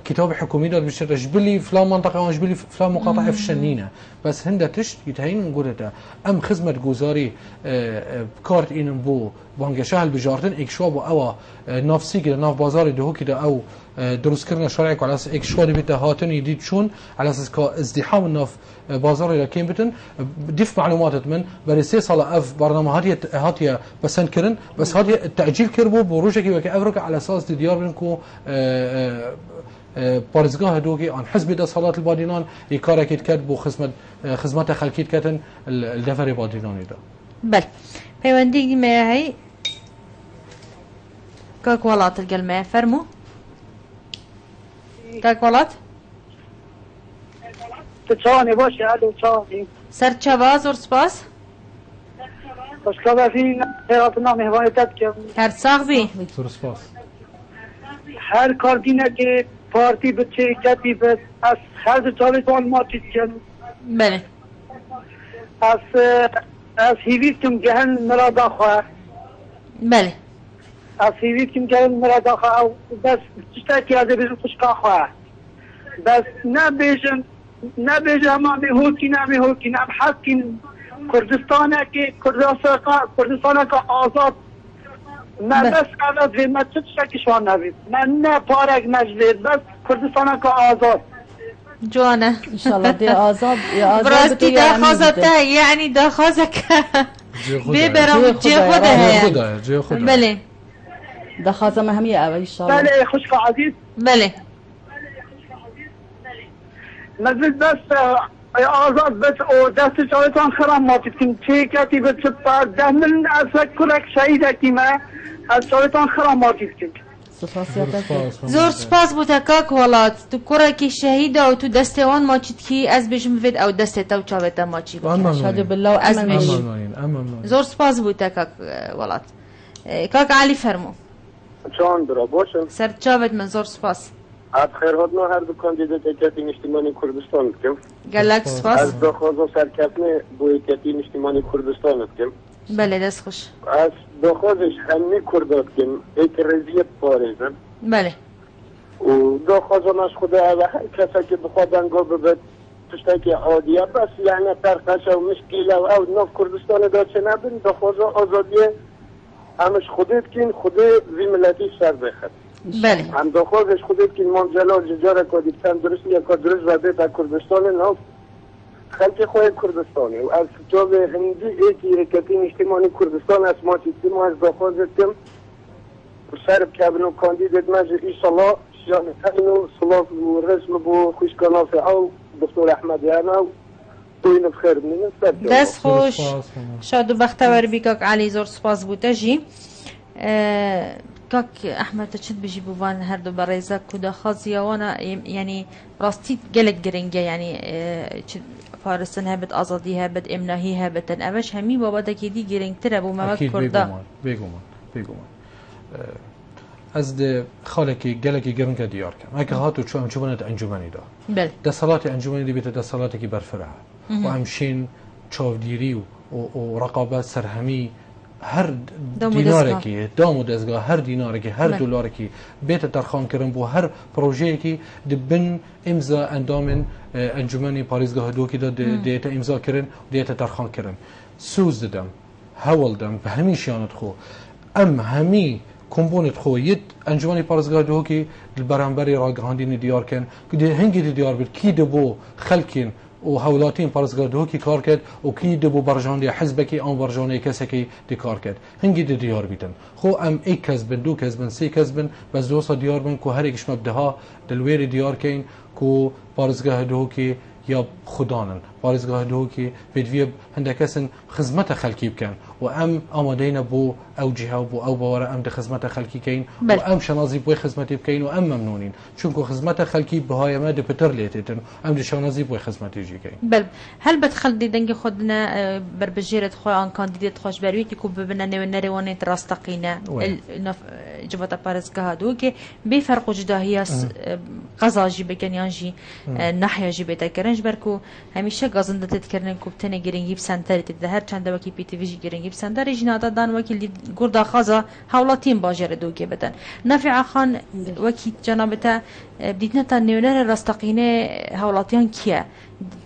[SPEAKER 3] كتاب حكومي دار بشر جبلي فلان منطقه وجبلي فلان مقاطعه في الشنينه بس هند تش يتهين نقول ده ام خدمه جوزاري كارت ان بو بانك شهل بجاردن اكشواب او نفسي كده ناف بازار ده كده او دروس كرنا شرعك على اساس اكشواب بيته هاتن يديد شون على اساس ازدحام الناف بازار الى كيم بتن ضيف معلومات من بري 3 صاله اف برنامج هاتيه بسن كرن بس هاتيه التاجيل كربو بروجك وك افرك على اساس ديار بنكو بارزگاه دوغي عن حزب ده صلاه البادينان يكارك كتب بو خدمت خلقيت كتن الدفر بادينان ده
[SPEAKER 1] بل پیوندی معي كاك ولات القلمه فرمو كاك ولات
[SPEAKER 8] تشاني باشه الو تشاني
[SPEAKER 1] سرچوا زور سپاس
[SPEAKER 8] بس كذا في حياتنا مهوانيتات که
[SPEAKER 1] هر صاحبي
[SPEAKER 3] زور سپاس
[SPEAKER 8] هر کار دینه که پارتی بچه کتی بس از هر جاویدان ما چیز کن
[SPEAKER 1] بله
[SPEAKER 8] از هیویستم گهن مرادا خواه
[SPEAKER 1] بله
[SPEAKER 8] از هیویستم گهن مرادا خواه بس چشتا که از بیشن خوشکا خواه بس نبیجن اما میهوکی نم حقین کردستانه که کردستانه که آزاد من بس آزاد وید من چه کشوان نوید من نه پارک مجلید بس کردستانه که آزاد
[SPEAKER 1] جوانه
[SPEAKER 2] انشالله دي آزاد
[SPEAKER 1] براستی داخازته یعنی داخازك ببرم جي خودها بله
[SPEAKER 2] دخازة مهمية أوي إن شاء الله
[SPEAKER 8] بله خوشك عزيز
[SPEAKER 1] بله
[SPEAKER 8] مجلس بس آزاد بس او دست جایتان خرام ماتید کن چه کتی بس ده من اصلا کلک شهیده که من از جایتان خرام ماتید کن
[SPEAKER 1] زور سپاس بوده کاک ولات تو کرکی شهیده و تو دستوان ماچید کی از بجم فید او دسته تو چاوته ماچی
[SPEAKER 2] اشهد بالله و
[SPEAKER 1] امن زور سپاس بوده کاک ولات کاک علی فرمو
[SPEAKER 9] چون درا باشم
[SPEAKER 1] سر چاوت من زور سپاس
[SPEAKER 9] خیر هاتنا هر دو کاندیدات اجتماعی اجتماعی کردستان بکم
[SPEAKER 1] گلک سپاس
[SPEAKER 9] از دخوازو سرکتنه بو اجتماعی اجتماعی کردستان بکم
[SPEAKER 1] بله دست خوش
[SPEAKER 9] از دخوازش همه کردات کم ایک رزیت پارزم
[SPEAKER 1] بله
[SPEAKER 9] و دخوازو ناش خوده و هر کسا که بخوادن گو ببید تشتاکی عادیه بس یعنی ترقش و مشکل او ناف کردستان داچه نبین دخوازو آزادیه همش خودت کن خوده وی ملتی سر بخد
[SPEAKER 1] بله
[SPEAKER 9] هم دخوازش خودت کن منجلا ججاره کدی کن درست یا که درست وده تا کردستان ناف خلق خواهی کردستانی و از جاب هندی ایکی حرکتی اجتماعی کردستان از ما چیزی ما از دخوازت کم و سرب کبن و کاندیدت مجر ایشالله شیان تقین و صلاف و رسم بو خوشکاناف او دکتر احمد یانا و توین بخیر منید
[SPEAKER 1] دست خوش شاد و بختور بی کاک علی زور سپاس بوده جی کاک احمد تشد بيجي بوان هردو بريزا كودا خازيا وانا يعني راستي قلق جرينجا يعني فارسن هبت ازادي هبت امناهي هبت امش همي بابا دكي دي جرينج تربو ما كردا
[SPEAKER 3] بيگومان از ده خالکی گلکی گرن که دیار کم اگه هاتو چون چوبنت انجمنی دا
[SPEAKER 1] بله
[SPEAKER 3] دسالات انجمنی دی بیت دسالاتی که برفره و همشین چاودیری و رقابت سرهمی هر دیناره که دامو دزگاه هر دیناره که هر دلاره که بیت ترخان کردن بو هر پروژه که دبن امضا اندام انجمنی پاریزگاه دو که دیت امضا کردن دیت ترخان کردن سوز دادم هول دم به همین شیانت خو ام همی کمبونت خو ید انجمنی پاریزگاه دو که برانبری راگهاندین دیار کن که هنگی دیار بید کی دبو خلکین و هولاتین پارزگاه دو کی کار کرد و کی دبو برجاندی حزب کی آن برجانی کسی کی دی کار کرد هنگی دی دیار بیتن خو ام یک کسبن دو کسبن سی کسبن بس دوسا دیار بن کو هر یکش مبدها دلویر دیار کین کو پارزگاه دو کی یا خدانن پارێزگاه دۆکی پێویە هەندێک کەسن خزمەتە خەلکی بکەن و ئەم ئامادەینە بۆ ئەو جیها و بۆ ئەو باوەڕە ئەم خزمەتە خەلکیکەین و ئەم شەنازی بۆی خزمەتی بکەین و ئەم مەمنونین چونکە خزمەتە خەلکی بەهایەمە دپتر لێتێتن و ئەم شەنازی بۆی خزمەتیژیکەین
[SPEAKER 1] بل هەلبەت خەڵکی دەنگی خۆدنە بربژێرت خۆیان کاندیدێت خۆشبەرویەکی کو ببنە نێوەنەرێوانێت ڕاستەقینە جبهة پارێزگاها دۆکێ بێفەرق و جداهیە قەزاژی بکەن یانژی ناحیەژی بێتەکەرنج بەرکو هەمیشە گازندە تێتکردن کو بتەنێ گرنگی بسەنتەرێت دە هەر چەندەوەکی پیتیڤژی گرنگی بسەندەری ژنادەدان وەکی گوردا خازە هاوڵاتین باژێرە دۆکێ بەدەن نافع خان وەکی جەنابەتە بدیتنەتە نێونەرە ڕاستەقینێ هاوڵاتیان کیە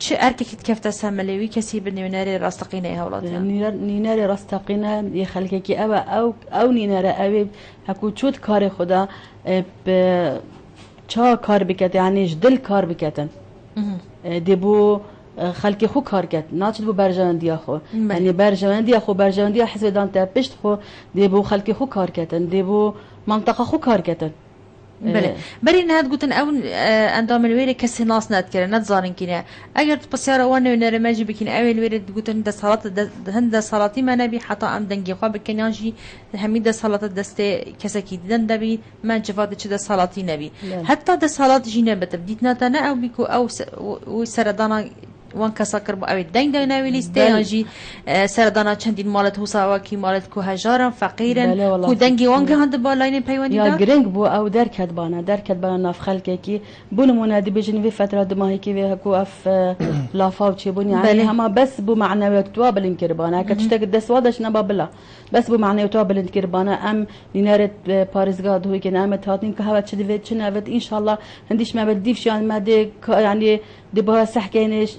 [SPEAKER 1] چه ئەرکێکت کەفتە سەمەلێوی کەسی بە نێونەرێ ڕاستەقینەی هاوڵاتیان
[SPEAKER 2] نینەرێ ڕاستەقینە یە خەلکێکی ئەو نینەرە ئەوێ هەکو چوت کارێ خوددا چا کار بکەت یانیش دل کار بکەتن دێبوو خەلکی خۆ کارکەت ناچێت بۆ بەرژەوەندیە خۆ ینی بەرژەوەندیە خۆ بەرژەوەندیە حزبێدان تە پشت خۆ دێبوو خەلکی خۆ کارکەتن دێبوو منطقە خۆ کارکەتن
[SPEAKER 1] بەری نهات گوتن ئەو ئەنداملوێرە کەسی ناس ناتکرێ نەتزانینکینە ئەگەر پرسیارەوە نێونەرەمەژی بکەین ئەوێ لێرە گوتن دەسەڵات هەند دەسەڵاتی مەنەبی حتا ئەم دەنگیخوا بکەنیانژی هەمی دەسەڵاتە دەستێ کەسێکی دیدەن دەبی من جواد چ دەسەڵاتی نەبی هەتا دەسەڵات ژینە بەتە دیتناتەنە ئەو بیکو ئەو سەردانا وان کەسا کرد بۆ ئەوێ دەنگ دایناوی لیستەیانژی سەردانا چەندین ماڵەت هوساواکی ماڵەت کو هەژارن فەقیرن کو دەنگی وانگە هەندە با لاینێ پەیوەندیدا
[SPEAKER 2] گرنگ بوو ئەو دەرکەتبانە ناف خەلکێکی بوو نمونە دەبێژن وێ فترە دماهێکی وێ هەکو ئەف لافاو چێبوون یعنی هەما بەس بوو معنەوێت توا بلند کردبانە کە تشتێک دەسوادەش نەبا بلا بەس بوو معنەوێت توا بلند کردبانە ئەم نینەرێت پارێزگا دهۆیکە نامێت هاتین کە هەوە چ دەوێت چ ناوێت ئینشاءڵڵا هەندیش مەبێت دیفشیان مادێ ینی دبها سەحکەینش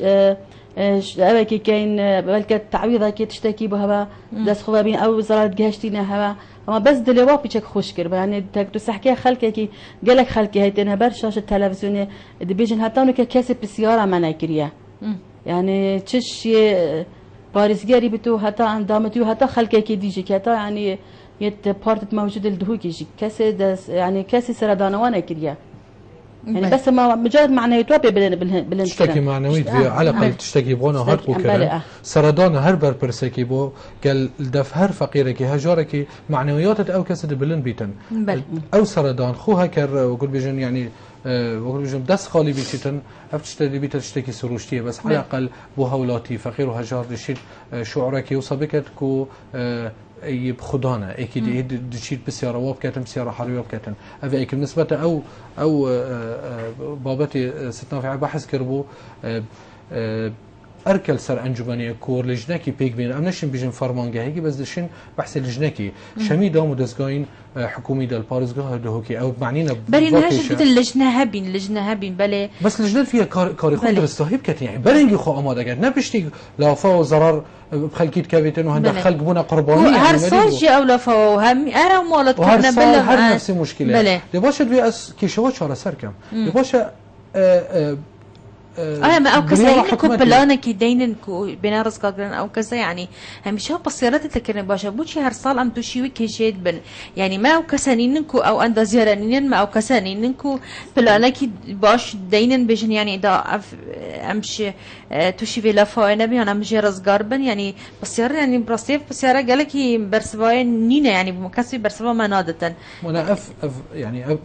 [SPEAKER 2] ئەوێکی کەین بەلکە تعویضێکی تشتێکی بۆ هەبە دەستخۆ بین ئەو وزارەت گەشتینە هەوە ئەمە بەس دلێوا پیچێک خۆش کرد بەیانێ تەک و سەحکەی خەلکێکی گەلێک خەلکی هەیتێنە بەر شاشە تەلەڤیزیۆنێ دەبێژن هەتاونێکە کەسی پرسیارە مەناکریە یعنی چش پارێزگەری بتو هەتا ئەندامەتی و هەتا خەلکێکی دیژێکی هەتا ینی یەت پارتت موجود الدهوکیژی کەسێ ینی کەسی سەردانەوە نەکریە يعني بس ما مجرد معنويات بلند
[SPEAKER 3] تشتكي معنويات على الاقل تشتكي بونا هر بوكر سردان هر بر برسكي بو قال دف هر فقيركي هجاركي معنويات او كسد بلند بيتن او سردان خو هكر وقول بيجن يعني وقول بيجن دس خالي بيتن افتشتدي بيت تشتكي سروشتيه بس على الاقل بو هولاتي فقير وهجار دشيت شعوركي وصبكت كو بخدانه اكيد دشيت بسياره وابكتم سياره حريه وابكتم افا اكيد بالنسبه او بابتي ستنا في بحث كربو اركل سر انجمنيه كور لجنكي بيك بين امنشن بيجن فرمانگاهي بس دشين بحث لجنكي شمي دام دزگاين حكومي دال بارزگاه دهوكي او معنينا
[SPEAKER 1] بري ناش قلت لجنه هبين بله
[SPEAKER 3] بس لجنه فيها كاري خود رستاهي بكت يعني برنگي خو اماده قد نبشتي لافا وزرار بخلكيت كابيتن وهند خلق بونا قرباني
[SPEAKER 1] هر ساجي او لافا وهم ارا مالت
[SPEAKER 3] كنا بلا هر نفس مشكله دي باشه بي اس كيشوا چاره سركم دي باشه
[SPEAKER 1] ما او كسا كو بلانكي دينن كو بنا رزقاقرن او كسا يعني هميشه بصيرات تكرن باشا بوشي هر صال ام توشي كيشيد بن يعني ما او كسانينكو او اندا زيرانين ما او كسانينكو بلانكي باش دينن بيجن يعني دا امشي توشي في لافا نبي انا مجي رزقار بن يعني بصير يعني برصيف بصيره قالكي برسباي نينا يعني بمكسب برسبا ما نادتن
[SPEAKER 3] وانا يعني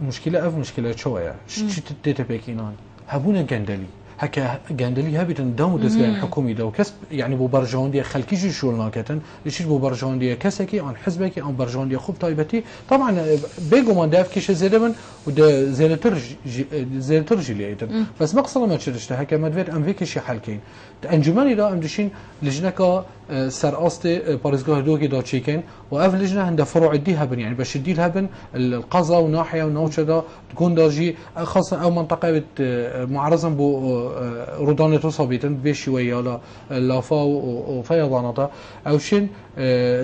[SPEAKER 3] مشكله شويه شو تتبكينان هبونا جندلي هكا جاندلي هابتن داو دزگاه حكومي داو كسب يعني بو برجاندي خلكي جي شورناكتن ليش بو برجاندي كسكي عن حزبكي عن برجاندي خوب طيبتي طبعا بيجو من داف كيش زياده من ودا زيادة جليتن بس مقصد ما تشرشت هكا مدفيت ام فيكي شي حالكين انجمني دا ام دشين لجنكا سر أصل بارزگاه دوكي دا تشيكن واف لجنه عند فروع دي هبن يعني باش دي هبن القضاء وناحيه ونوشه دا تكون داجي خاصه او منطقه معرضه بو رودانه صابيتن بشي ويا لافا وفيضانطه او شين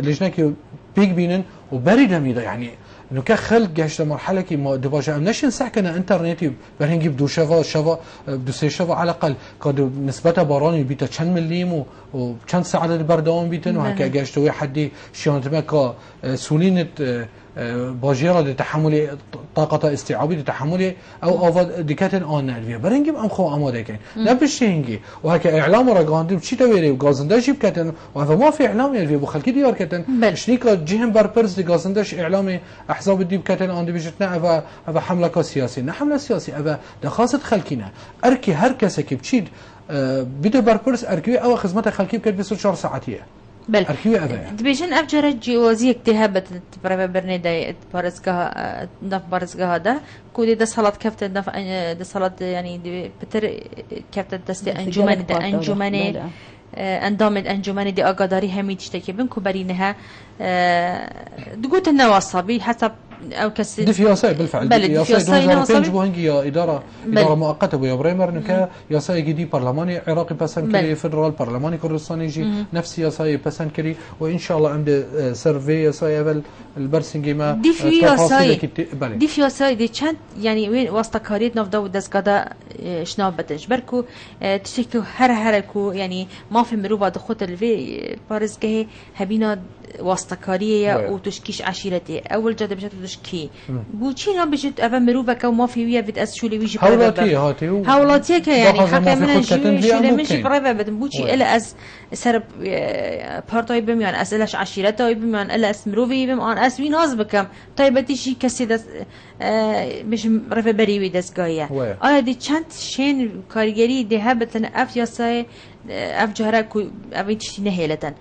[SPEAKER 3] لجنه بيك بينن وبرد ميدا يعني انه كخلق جاشت مرحله كي ما دباجه امنشن سكنه انترنتي برهنجي بدو شفا بدو سي شفا على الاقل قد نسبته باراني بيتا كم مليم وكم ساعه بردوام بيتن وهكا جاشت وي حدي شانت مكا سولينت باجيرا لتحمل طاقة استيعابي لتحمل أو دكاتن آن الفيا برنجم أم خو أماده كين نبش هنجي وهكا إعلام رجعندم شيء تويري وجازنداش بكتن وهذا ما في إعلام الفيا بخلكي ديار كتن شنيكا جهم بربرز لجازنداش إعلامي أحزاب الديب كتن آن بيجتنا أبا حملة سياسية نحملة سياسية أبا دخاصة خلكينا أركي هر كسي كبتشيد بده بربرز أركي أو خدمة خلكي بكت 24 ساعتية
[SPEAKER 1] بل
[SPEAKER 3] أركيو أبا
[SPEAKER 1] دبيجن أفجر جوازي اكتهابة برا برنيدا بارزقها نف بارزقها هذا كودي ده صلاة كفت نف ده صلاة يعني بتر كفت دست أنجمان ده أنجماني أندام الأنجماني دي أقداري همي تشتكي بنكو برينها دقوت النواصبي حسب أو كسر
[SPEAKER 3] دي فياساي بالفعل دي فياساي 2005 بوهنجي يا إدارة مؤقتة ويا بريمر نكا ياساي جدي برلماني عراقي بسن كري فدرال برلماني كردستاني جي نفس ياساي بسن كري وإن شاء الله عند سيرفي ياساي قبل البرسنجي ما
[SPEAKER 1] دي فياساي دي كانت يعني وين واسطكاريت نفضوا دزقادا شناب بتنش بركو تشكو هركو يعني ما في مروبة دخوت الفي بارزقه هبينا واسطكارية وتشكيش عشيرتي أول جادة بجد تشكي بوشينا بجد أبا مروبة كو ما في ويا بتأس شو اللي بيجي هولاتي يعني حكى من شو اللي مشي قريبة بدن بوشي إلا أز سرب بارتاي بم يعني أسئلة عشيرته بم يعني إلا أس مروبي بم أنا أس وين ناز بكم طيب تيجي كسي دس مش رفع بريوي دس جاية دي كانت شين كاريجري دي هبتن أف ياساي أف جهركو أبي تشتي نهيلتن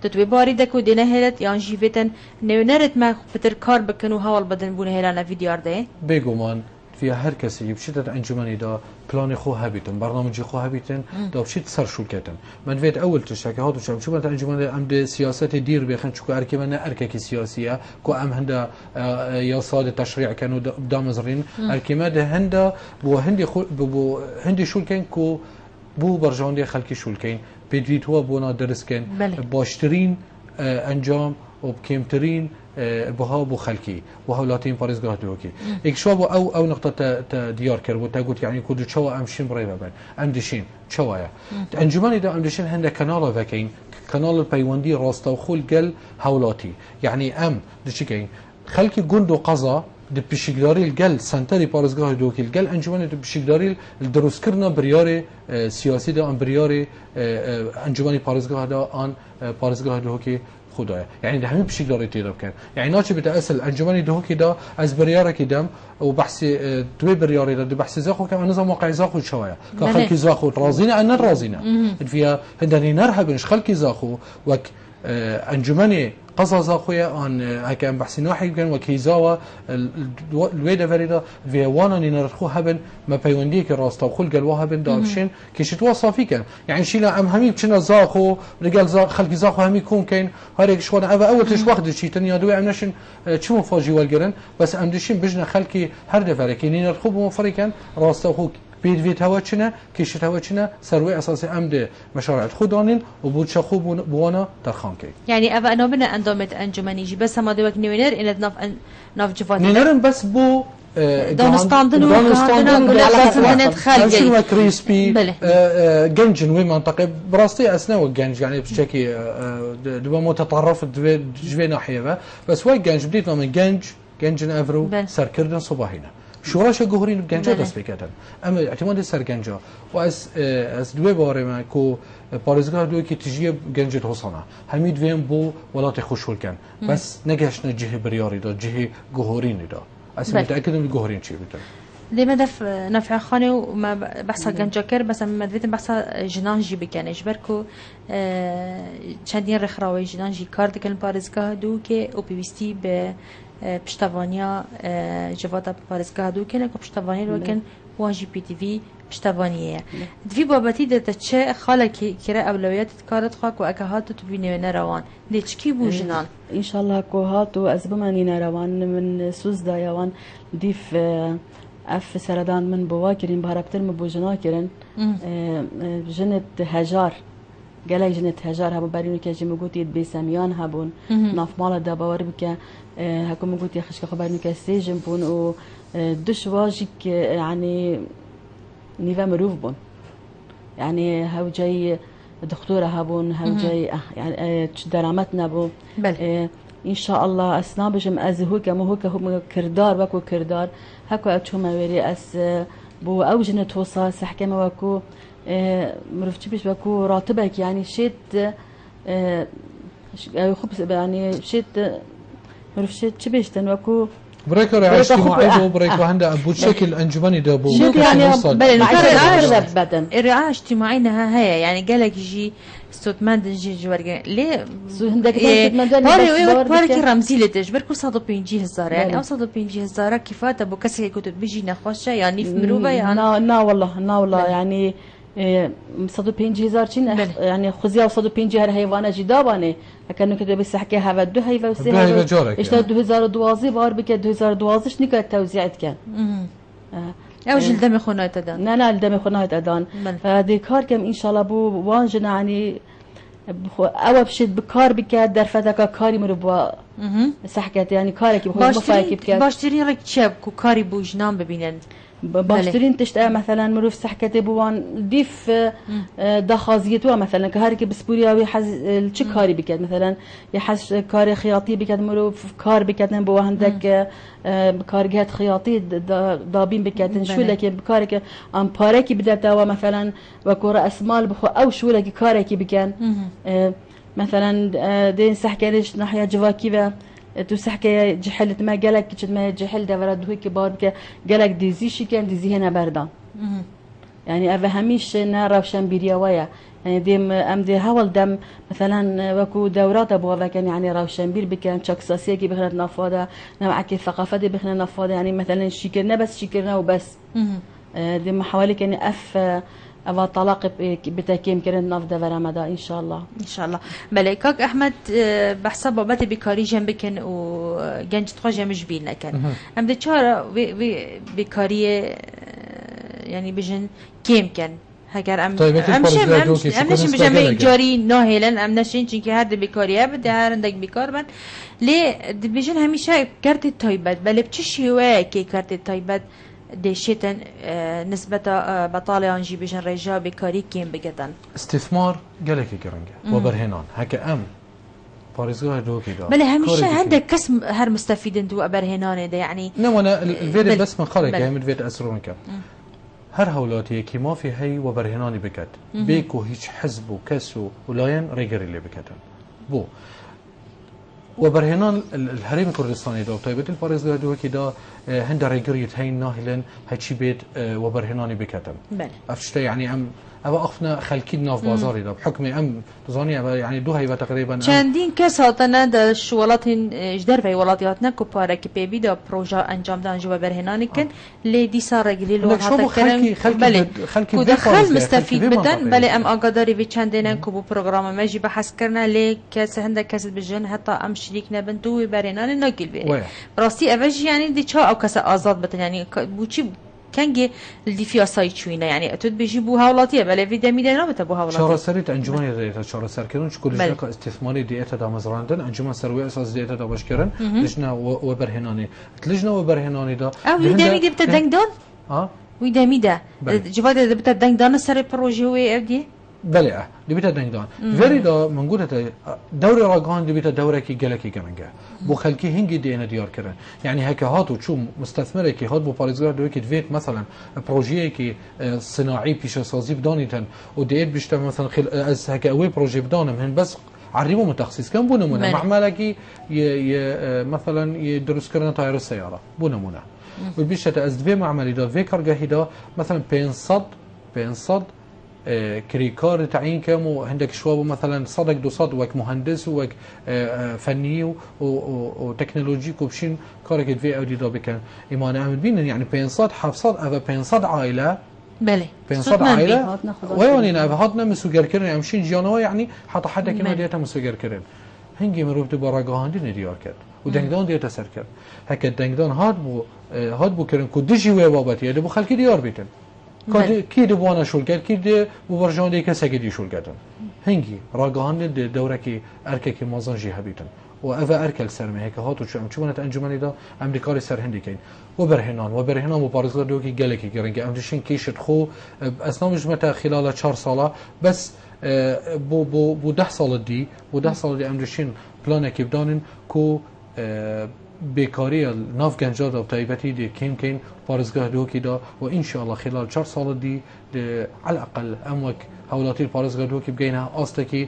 [SPEAKER 1] تتوي باریده کو دینه هلت یان جیفتن نرت ما فتر کار بکنو هوال بدن بونه هلانا فيديو ده
[SPEAKER 3] بيجومان فيها هر كسي بشتت انجمني دا بلان خو هابيتن برنامج خو هابيتن دا بشت سر شو كتن من فيت اول تشكي هاتو شو بنت انجمني ام سياسات دير بخن شو اركي من اركي سياسيه كو ام هندا يا صاد تشريع كانوا دامزرين اركي ما ده هندا بو هندي بو هندي شو كان كو بو برجاندي خلقي شو كان بدویت هوا بونا درس کن باشترین انجام و بکمترین بها بو خلکی و هولاتین پارزگاه دوکی یک شو او نقطه دیار کرد و تا گفت یعنی کدو چوا امشین برای ببن امدشین چوایا انجمنی دا امدشین هنده کانال وکین کانال پیوندی راستا و خول گل هولاتی یعنی ام دشی کین خلکی گند و قضا د بشکداری الجل سنتری پارزگاه دوکی الجل انجمن د بشکداری دروست کردن بریار سیاسی دا ان بریار انجمن پارزگاه دا آن پارزگاه دوکی خدایا یعنی ده همین بشکداری تیراب کرد یعنی ناچه بتأصل انجمن دوکی دا از بریار کدام و بحث دوی بریاری دا بحث زاخو كمان نظام واقع زاخو شوية كخلق زاخو رازينا أن رازينا فيها هندني نرهب نش خلق زاخو وك انجمن قصص أخويا عن هكذا بحث ناحي كان وكيزاوا الويدا فريدا في وانا نرخو هبن ما بيوندي كراس تاخل قال وهبن دارشين كيشتوا صافي كان يعني شيلا ام همي بشنا زاخو رجال زاخ خلق زاخو همي يكون كان هاريك شو انا اول تش واخد شي تاني دوي امنشن شو مفاجئ والجرن بس امدشين بجنا خلقي هر دفره كاين نرخو بمفريكان راس تاخو بيد فيت هوا چنه كيشت هوا چنه سروي اساسي امد مشاريع خودانين وبود شخو بوانا ترخانكي
[SPEAKER 1] يعني افا انا بنا اندومت انجمني جي بس ما دوك نوينر ان ناف جفات
[SPEAKER 3] نينرن بس بو
[SPEAKER 1] دانستاندن على سنة خارجي
[SPEAKER 3] شنو كريسبي جنجن وين منطقه براستي اسنا وجنج يعني بشكل دو متطرف جوي ناحيه بس وين جنج بديت من جنجن افرو سركردن صباحينا شوراش جوهرين بجنجا دست بکردن اما اعتماد سر گنجا و از دوی باره ما کو پارزگاه دوی که تجیه گنجت حسنا همید ویم بو ولات خوشول کن بس نگشنا جه بریاری دا جه جوهرین دا اصلا متأکدم جوهرین چی بودن
[SPEAKER 1] لما دف نفع خانه وما بحث جنجا كر بس ما دريت بحث جنانجي بكان اجبركو چندين رخراوي جنانجي كارد كان بارزگاه دو که او بيستي ب پشتوانیا جواتا پارزگاه دو کنه که پشتوانی رو کن وانجی پی تی وی پشتوانیه دوی بابتی داده چه خاله که اولویت کارت خواک و اکه هاتو تو بینه نروان ده چکی بو جنان
[SPEAKER 2] انشالله که هاتو از بمانی نروان من سوز دایوان دیف اف سردان من بوا کرین بهربتر من بو جنا کرن جنت هجار گله جنت هجار هبو برینو که جمع گوتید بیسمیان هبون ناف مال دا باور بکه هكم قلت يا خشك خبرني كسيجن بون و دش واجيك يعني نيفا مروف بون يعني هاو جاي دكتورة هابون هاو جاي يعني درامتنا بو ان شاء الله اسنا بجم از هوك مو هوك هم كردار وكو كردار هكو اتشوما ويري اس بو اوجن توصى سحكمه وكو مرفتش بيش وكو راتبك يعني شيت خبز يعني شيت مرفتش تبيشتن وكو
[SPEAKER 3] بريك رعاية اجتماعية وبريك وهندا بشكل أنجمني ده بو
[SPEAKER 2] يعني
[SPEAKER 1] الرعاية الاجتماعية نها هي يعني قالك يجي ستمند نجي جوارجا ليه
[SPEAKER 2] هندك
[SPEAKER 1] بارك رمزي لتش بركو صادو بينجي هزار يعني أو صادو بينجي هزار كيفات أبو كسر كتب بيجي نخوشة يعني في مروبة يعني
[SPEAKER 2] نا والله يعني صدو بينجي هزار چين يعني خزيا وصدو بينجي هر حيوانة جدابانه كأنه كده بس حكي هذا دو هيفا وسه اشتا 2012 بار بك 2012 نكا توزيعت كان
[SPEAKER 1] او جل دم خونات ادان
[SPEAKER 2] لا الدم خونات ادان فهذه كار كم ان شاء الله بو وانجنا يعني او بشد بكار بك درفتك كاري مربوا سحكت يعني كارك بخو مفايك بك
[SPEAKER 1] باشتري رك شاب كو كاري بو جنان ببينن
[SPEAKER 2] باشترين تشتاق مثلا مروف سحكتي بوان ديف دخازيتوا مثلا كهارك بسبوريا ويحز الشكاري بكت مثلا يحز كاري خياطي بكت مروف كار بكت بو عندك كارجات خياطي ضابين بكت شو لك بكارك ام باركي بدتا مثلا وكورا اسمال بخو او شو لك كاركي بكن مثلا دين سحكريش ناحيه جواكي تو سحكي جحلت ما قالك كنت ما جحل دورة دوي كبار بك قالك ديزي شي كان ديزي هنا بردان يعني أفهميش نروشن بريوايا يعني ديم أم دي هول دم مثلا وكو دورات أبوها كان يعني روشن بير بكان شخصية كي بخنا نفاضة نوعك الثقافة دي بخنا نفاضة يعني مثلا شكرنا بس شكرنا وبس ديم حوالي كان أبا طلاق بتاكيم كرن نافذة ورمضان إن شاء الله
[SPEAKER 1] إن شاء الله ملاكك أحمد بحسب بابتي بكاري جنبكن وجنج تخرج مجبين لكن أم ده شهر بكاري يعني بجن كيم كان هكذا أم نشين بجنب جاري ناهلا أم نشين چونكي هاد بكاريه بده هرندك بكار من ليه بجن هميشه كارت تايبت بله بچش هواية كي كارت تايبت ديشتن نسبة بطالة أنجي بجن رجاء بكاري كيم بجدن
[SPEAKER 3] استثمار قالك كرنجة وبرهنان هكا أم باريزوها دوكي دا
[SPEAKER 1] بله هميشه عندك كسم هر مستفيدين دو برهنان ده يعني
[SPEAKER 3] نعم أنا الفيديو بس من خارج يعني الفيديو أسرونك هر هولاتي كي ما في هي وبرهناني بكت بيكو هيج حزب وكسو ولاين ريجري اللي بكتن بو وبرهنان الحريم الكردستاني دا طيبت الباريزوها دوكي دا هند ريجريت هين ناهلن هيجي بيت وبرهناني بكتن أفشتا يعني أم أبا أخفنا خلكين ناف بازاري دا بحكم أم تظني يعني دو هيبة تقريبا
[SPEAKER 1] چندین کس هاتنا در شوالاتین جدر و ولاتیاتنا کوپاره که پیبی دا پروژه انجام دادن جو برهنانی کن لیدی سر گلی لو هات کردن بله کود خل مستفید بدن بله ام آگاداری و چندین کوبو پروگرام ماجی بحث کردن لی کس هنده کس بجن حتی ام شریک نبند دو برهنانی نگل بی راستی اوج یعنی دی چا او کس آزاد بتن یعنی بوچی كانجي اللي فيها سايتشوينا يعني تود بيجيبوا هاولاتيه بلا فيدا ميدانا بتبوا هاولاتيه
[SPEAKER 3] شارع سريت انجمان ديتا شارع سركرون كل جنكا استثماري ديتا دا مزراندن انجمان سروي اساس ديتا دا باشكرن لجنا وبرهناني لجنا وبرهناني دا
[SPEAKER 1] ويدا ميدا بتدنجدون ويدا ميدا جواد بتدنجدون سر بروجي وي افدي
[SPEAKER 3] بله اللي بيتا دنجدان فيري دا منقولة دوري راقان اللي بيتا دورة كي جلكي كرنجا بو خلكي هنجي دينا ديار كرن يعني هكا هاتو شو مستثمرة كي هات بو باريزغار دوي كي تفيت مثلا بروجيه كي صناعي بيش سازي بدانيتن وديت بيشتا مثلا خل از هكا اوي بروجي بدانم هن بس عريمو متخصص كان بو نمونه معملة كي مثلا يدرس كرنا طائر السيارة بو نمونه وبيشتا از دفي معملي دا في كارجا هيدا مثلا بينصد كريكار تعيين كم عندك شواب مثلا صدق دو صد وك مهندس وك فني وتكنولوجي كوبشين كارك في اودي دو بكن ايمان عامل بين يعني بينصد حفصد افا بينصد عائله
[SPEAKER 1] بله
[SPEAKER 3] بينصد عائله ويوني افا هاتنا مسوغر كرن امشين جانوا يعني حتى حدا كما ديتا مسوغر كرن هنجي مروف دو براغاندي نديار كرد ودنگدان ديتا سر كرد هكا دنگدان هاد بو كرن كدجي وي بابتي دو خلكي ديار بيتن كي دبوانا شولكات كي بورجان دي كساكي دي شولكاتن هنجي راغان دوركي ارككي مازنجي هبيتن وافا اركل سرمي هيك هاتو شو منت انجمني دا امريكاري سر هندي كاين وبرهنان مبارزه دوكي جالكي كرنجي امشين كيشت خو اصلا مش متى خلال 4 ساله بس بو 10 سال دی بو 10 سال دی امرشین پلانێکی بدانن کو بێکاری ناف گەنجا دا تایبەتی دی کین پارێزگاه دۆکی دا و ئینشاءالله خلال 4 سال دی على الأقل ئەم وەک هەوڵاتی پارێزگاه دۆکی بگەینە ئاستێکی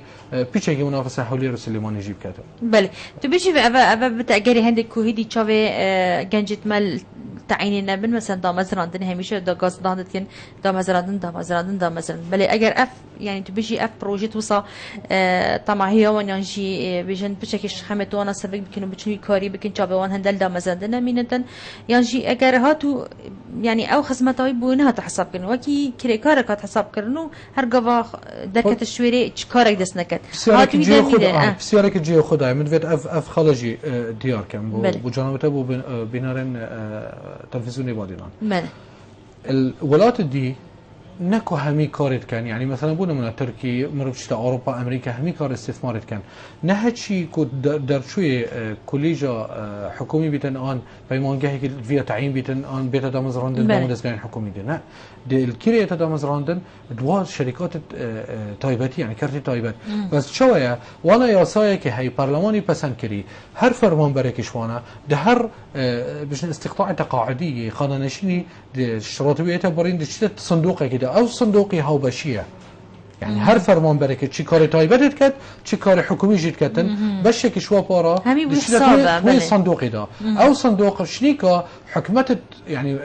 [SPEAKER 3] پیچێکی منافسە هەولێر و سلێمانی ژی بکاتەوە.
[SPEAKER 1] بله تو بيجي أبا بتأجري عندك كوهيدي تشافي جنجت مال تعيني نبن مثلا دامزراندن همیشه دا گاز داندت کن دامزراندن بله اگر اف يعني تبيجي اف بروجي توصا طمعيه ونجي بيجن بشكل خمت وانا سبق بكنو بتشوي كاري بكن تشابوان هندل دامزراندن مينتن يعني اگر هاتو يعني او خدمتاي بونها تحسب كن وكي كريكارك تحسب كرنو هر قوا دركت الشويري كارك دس نكت
[SPEAKER 3] هاتو يدير بسيارك جي خداي من فيت اف خالجي ديار كم بو جانبته بو بينارن تلفزيوني بادينان الولايات دي نكو همي كارت كان يعني مثلا بونا من تركي مربشتا اوروبا امريكا همي كار استثمارت كان نهتشي كو در شوي كوليجا حكومي بيتن ان بيمانجه فيا تعيين بيتن ان بيتا دامزراندن دامدسگان حكومي دي نه دي الكيريا دامزراندن دوا شركات تايبتي يعني كارت تايبت بس شويه وانا ياسايه كي هي برلماني پسند كري هر فرمان بركشوانا ده هر بشن استقطاع تقاعدي قانونشيني الشراطويه برين دي صندوق كده او صندوقي هاوبشيه يعني هر فرمان بركه چی کار تایبت کرد چی کار حکومی جید کردن باشه که شوا پارا همین صندوقی دا او صندوق شنیکا حکمت يعني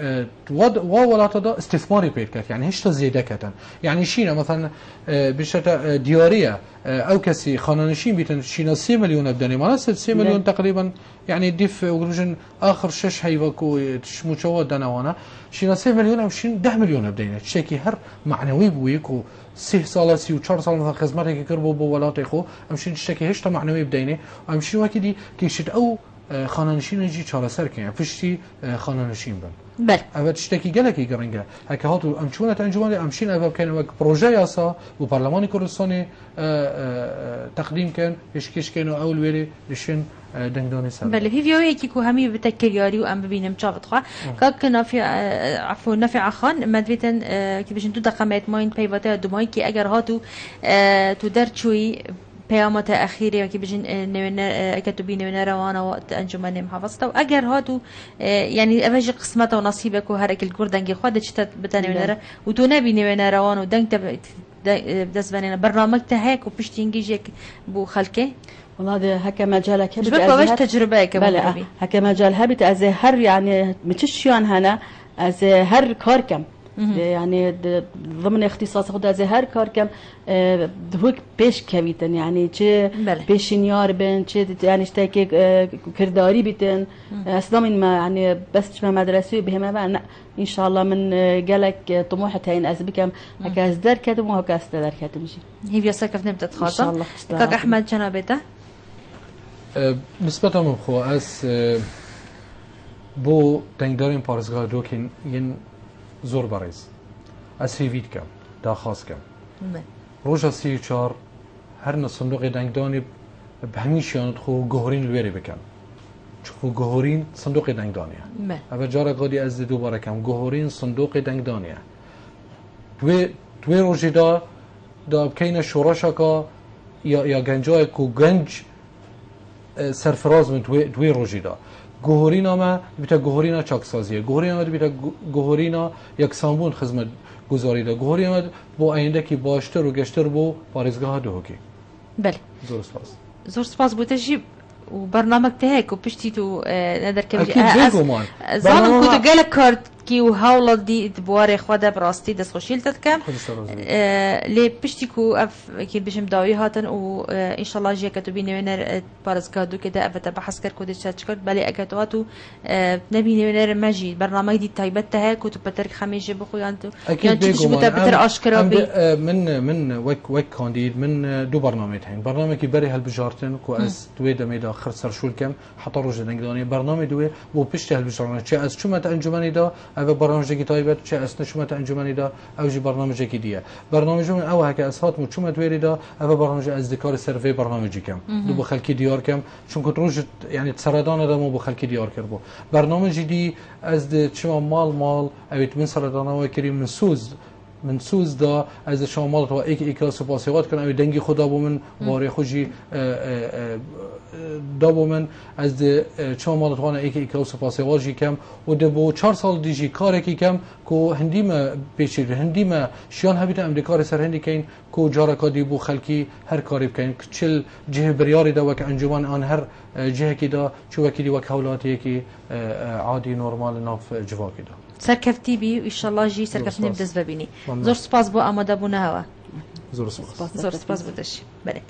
[SPEAKER 3] ولاته دا استثماري بيت كات يعني هيش زياده كاتن يعني شينا مثلا بشتا دياريه او كسي خانانشين بيتن شينا 3 مليون بدني ما 3 مليون تقريبا يعني ديف اوغلوجن اخر شش هيوكو شموچوا دنوانا شينا 3 مليون او شين 10 مليون بدينا شيكي هر معنوي بويكو 3 سال 4 سال مثلا خدمتك كربو بولاتي خو امشين شتكي هيش معنوي بدينه امشي وكدي كيشت او خانانشین جی چهار سر کنیم فشتی خانانشین بن.
[SPEAKER 1] بله.
[SPEAKER 3] اول تشتکی گلکی گرنگه. هک هاتو امچونه تنجمانی امشین اول کنیم وک پروژه یاسا و پارلمانی کردستانی تقدیم کن اشکش کنیم اول ولی لشین دنگدانی سر.
[SPEAKER 1] بله فيديو كيكو همي بتكرياري وام ببينم شافت خا كاك نافع عفوا نافع خان مدريتن كي باش انتو دقمات ماين بيفاتا دوماي كي اگر هاتو تدرچوي پیامات اخیری که بجن نوینه کتبی نوینه روانه وقت انجمن محافظته و اگر هاتو يعني اوج قسمته و نصیبك و هر اکل گردنگی خود چت بتنوینه و تو نبی نوینه روان و دنگ دست بنینا برنامج تهاك و پشتینگیجک بو خلکه
[SPEAKER 2] والله ده هكا مجالك
[SPEAKER 1] هبت باش تجربه
[SPEAKER 2] بله هكا مجال هبت از هر يعني متشيان هنا از هر كار كم يعني ضمن اختصاص خود از هر کار کم دهوک پیش کویتن يعني چه پیشنیار بن چه يعني اشتاكي كرداري بيتن اصلا من ما يعني بس ما مدرسي بهما بقى ان شاء الله من قالك طموحة هين از بكم هكا از در كتم وهكا از در كتم شي
[SPEAKER 1] هي بيسكف نبدا تخاطر ان شاء الله كاك احمد جنابته
[SPEAKER 3] نسبة من خو از بو تنگدارین پارزگاه دوکین ین زور باريز اسيفيت كم دا خاص كم روجا 34 هرنا صندوق دنگداني بهميش ياند خو جوهرين الويري بكم خو جوهرين صندوق دنگداني اول جارا قادي از دوباره كم جوهرين صندوق دنگداني توي روجي دا بكينا شوراشاكا يا گنجای کو گنج سرفراز من توي روجي دا گوهرینا ما بیت گوهرینا چاکسازیه گوهرینا بیت گوهرینا یک سامبون خدمت گزاری ده گوهرینا با آینده کی باشتر و گشتر بو پارێزگاه دهوکی
[SPEAKER 1] بله زور سپاس بو تجيب وبرنامج تهيك وبشتي تو ندر كبير زمان كنت قالك كارت كي وهاولا دي بواري خواده براستي دست خوشيل تتكم لي بشتيكو اف كي بشم داوي هاتن و ان شاء الله جي كتبي نوينر بارزكادو كده افتا بحث كر كودي تشكر بالي اكاتواتو نبي نوينر ماجي برنامج دي تايبت تهيك وتو بترك خميجي بخو يانتو يانتو تشبتا بتر اشكرا بي
[SPEAKER 3] من وك كانديد من دو برنامج هين برنامج كي بري هالبجارتن كو از دوي دميدا خرسر شول كم حتى روج دنگداني برنامج دوي بو بشته هالبجارتن چه از شومه انجمني دا او برنامجی تایبت چه اسن شما انجمنی دا او جی برنامجی کی دیه برنامج من او هک اسات مو چومت ویری دا او برنامج از ذکر سروی برنامجی کم دو بخلکی دیار کم چون که روز یعنی سردان دا مو بخلکی دیار کربو برنامجی دی از چما مال اویت من سردان و کریم من سوز من سوز دا از شامال تو ایک سپاسیات کنم دنگی خدا بو من واره خوشی دا بو من از شامال تو ایک سپاسیات جی کم و ده بو 4 سال دیجی کار کی کم کو هندی ما پیشید هندی ما شیان هبیت امریکا سر هندی کین کو جارا کادی بو خلکی هر کاری کین چل جه بریاری دا وک انجمن آن هر جه کی دا چو وکی دی وک حولاتی کی عادی نورمال ناف جواکی دا
[SPEAKER 1] سرکفتی بی و ایشالله جی سرکفتنی بدست ببینی زور سپاس بو آماده بو نهوا
[SPEAKER 3] زور
[SPEAKER 1] سپاس بودش بله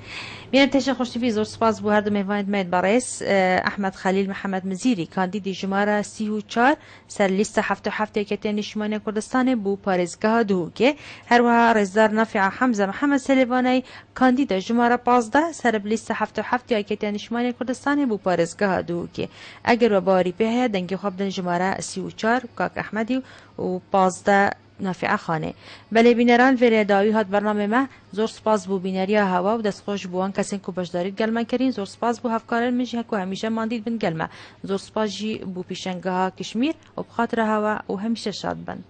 [SPEAKER 1] میان تشه خوشتیفی زور سپاس بو هر دو میوانید مید باریس احمد خلیل محمد مزیری کاندیدی جماره 34 سر لیست 77 یکتی نشمانی کردستان بو پارزگاه دو که هر وها رزدار نافع حمزه محمد سلیوانی کاندید جماره 15 سر لیست 77 یکتی نشمانی کردستان بو پارزگاه دو که اگر و باری به دنگی خواب دن جماره 34 کاک احمدی و 15 نافع خانه بله بینران وری داوی هات برنامه ما زور سپاس بو بینریا هوا و دست خوش بوان کسین کو بشدارید گلما کرین زور سپاس بو هفکارن مجه کو همیشه ماندید بن گلما زور سپاس جی بو پیشنگاه کشمیر و بخاطر هوا و همیشه شاد بن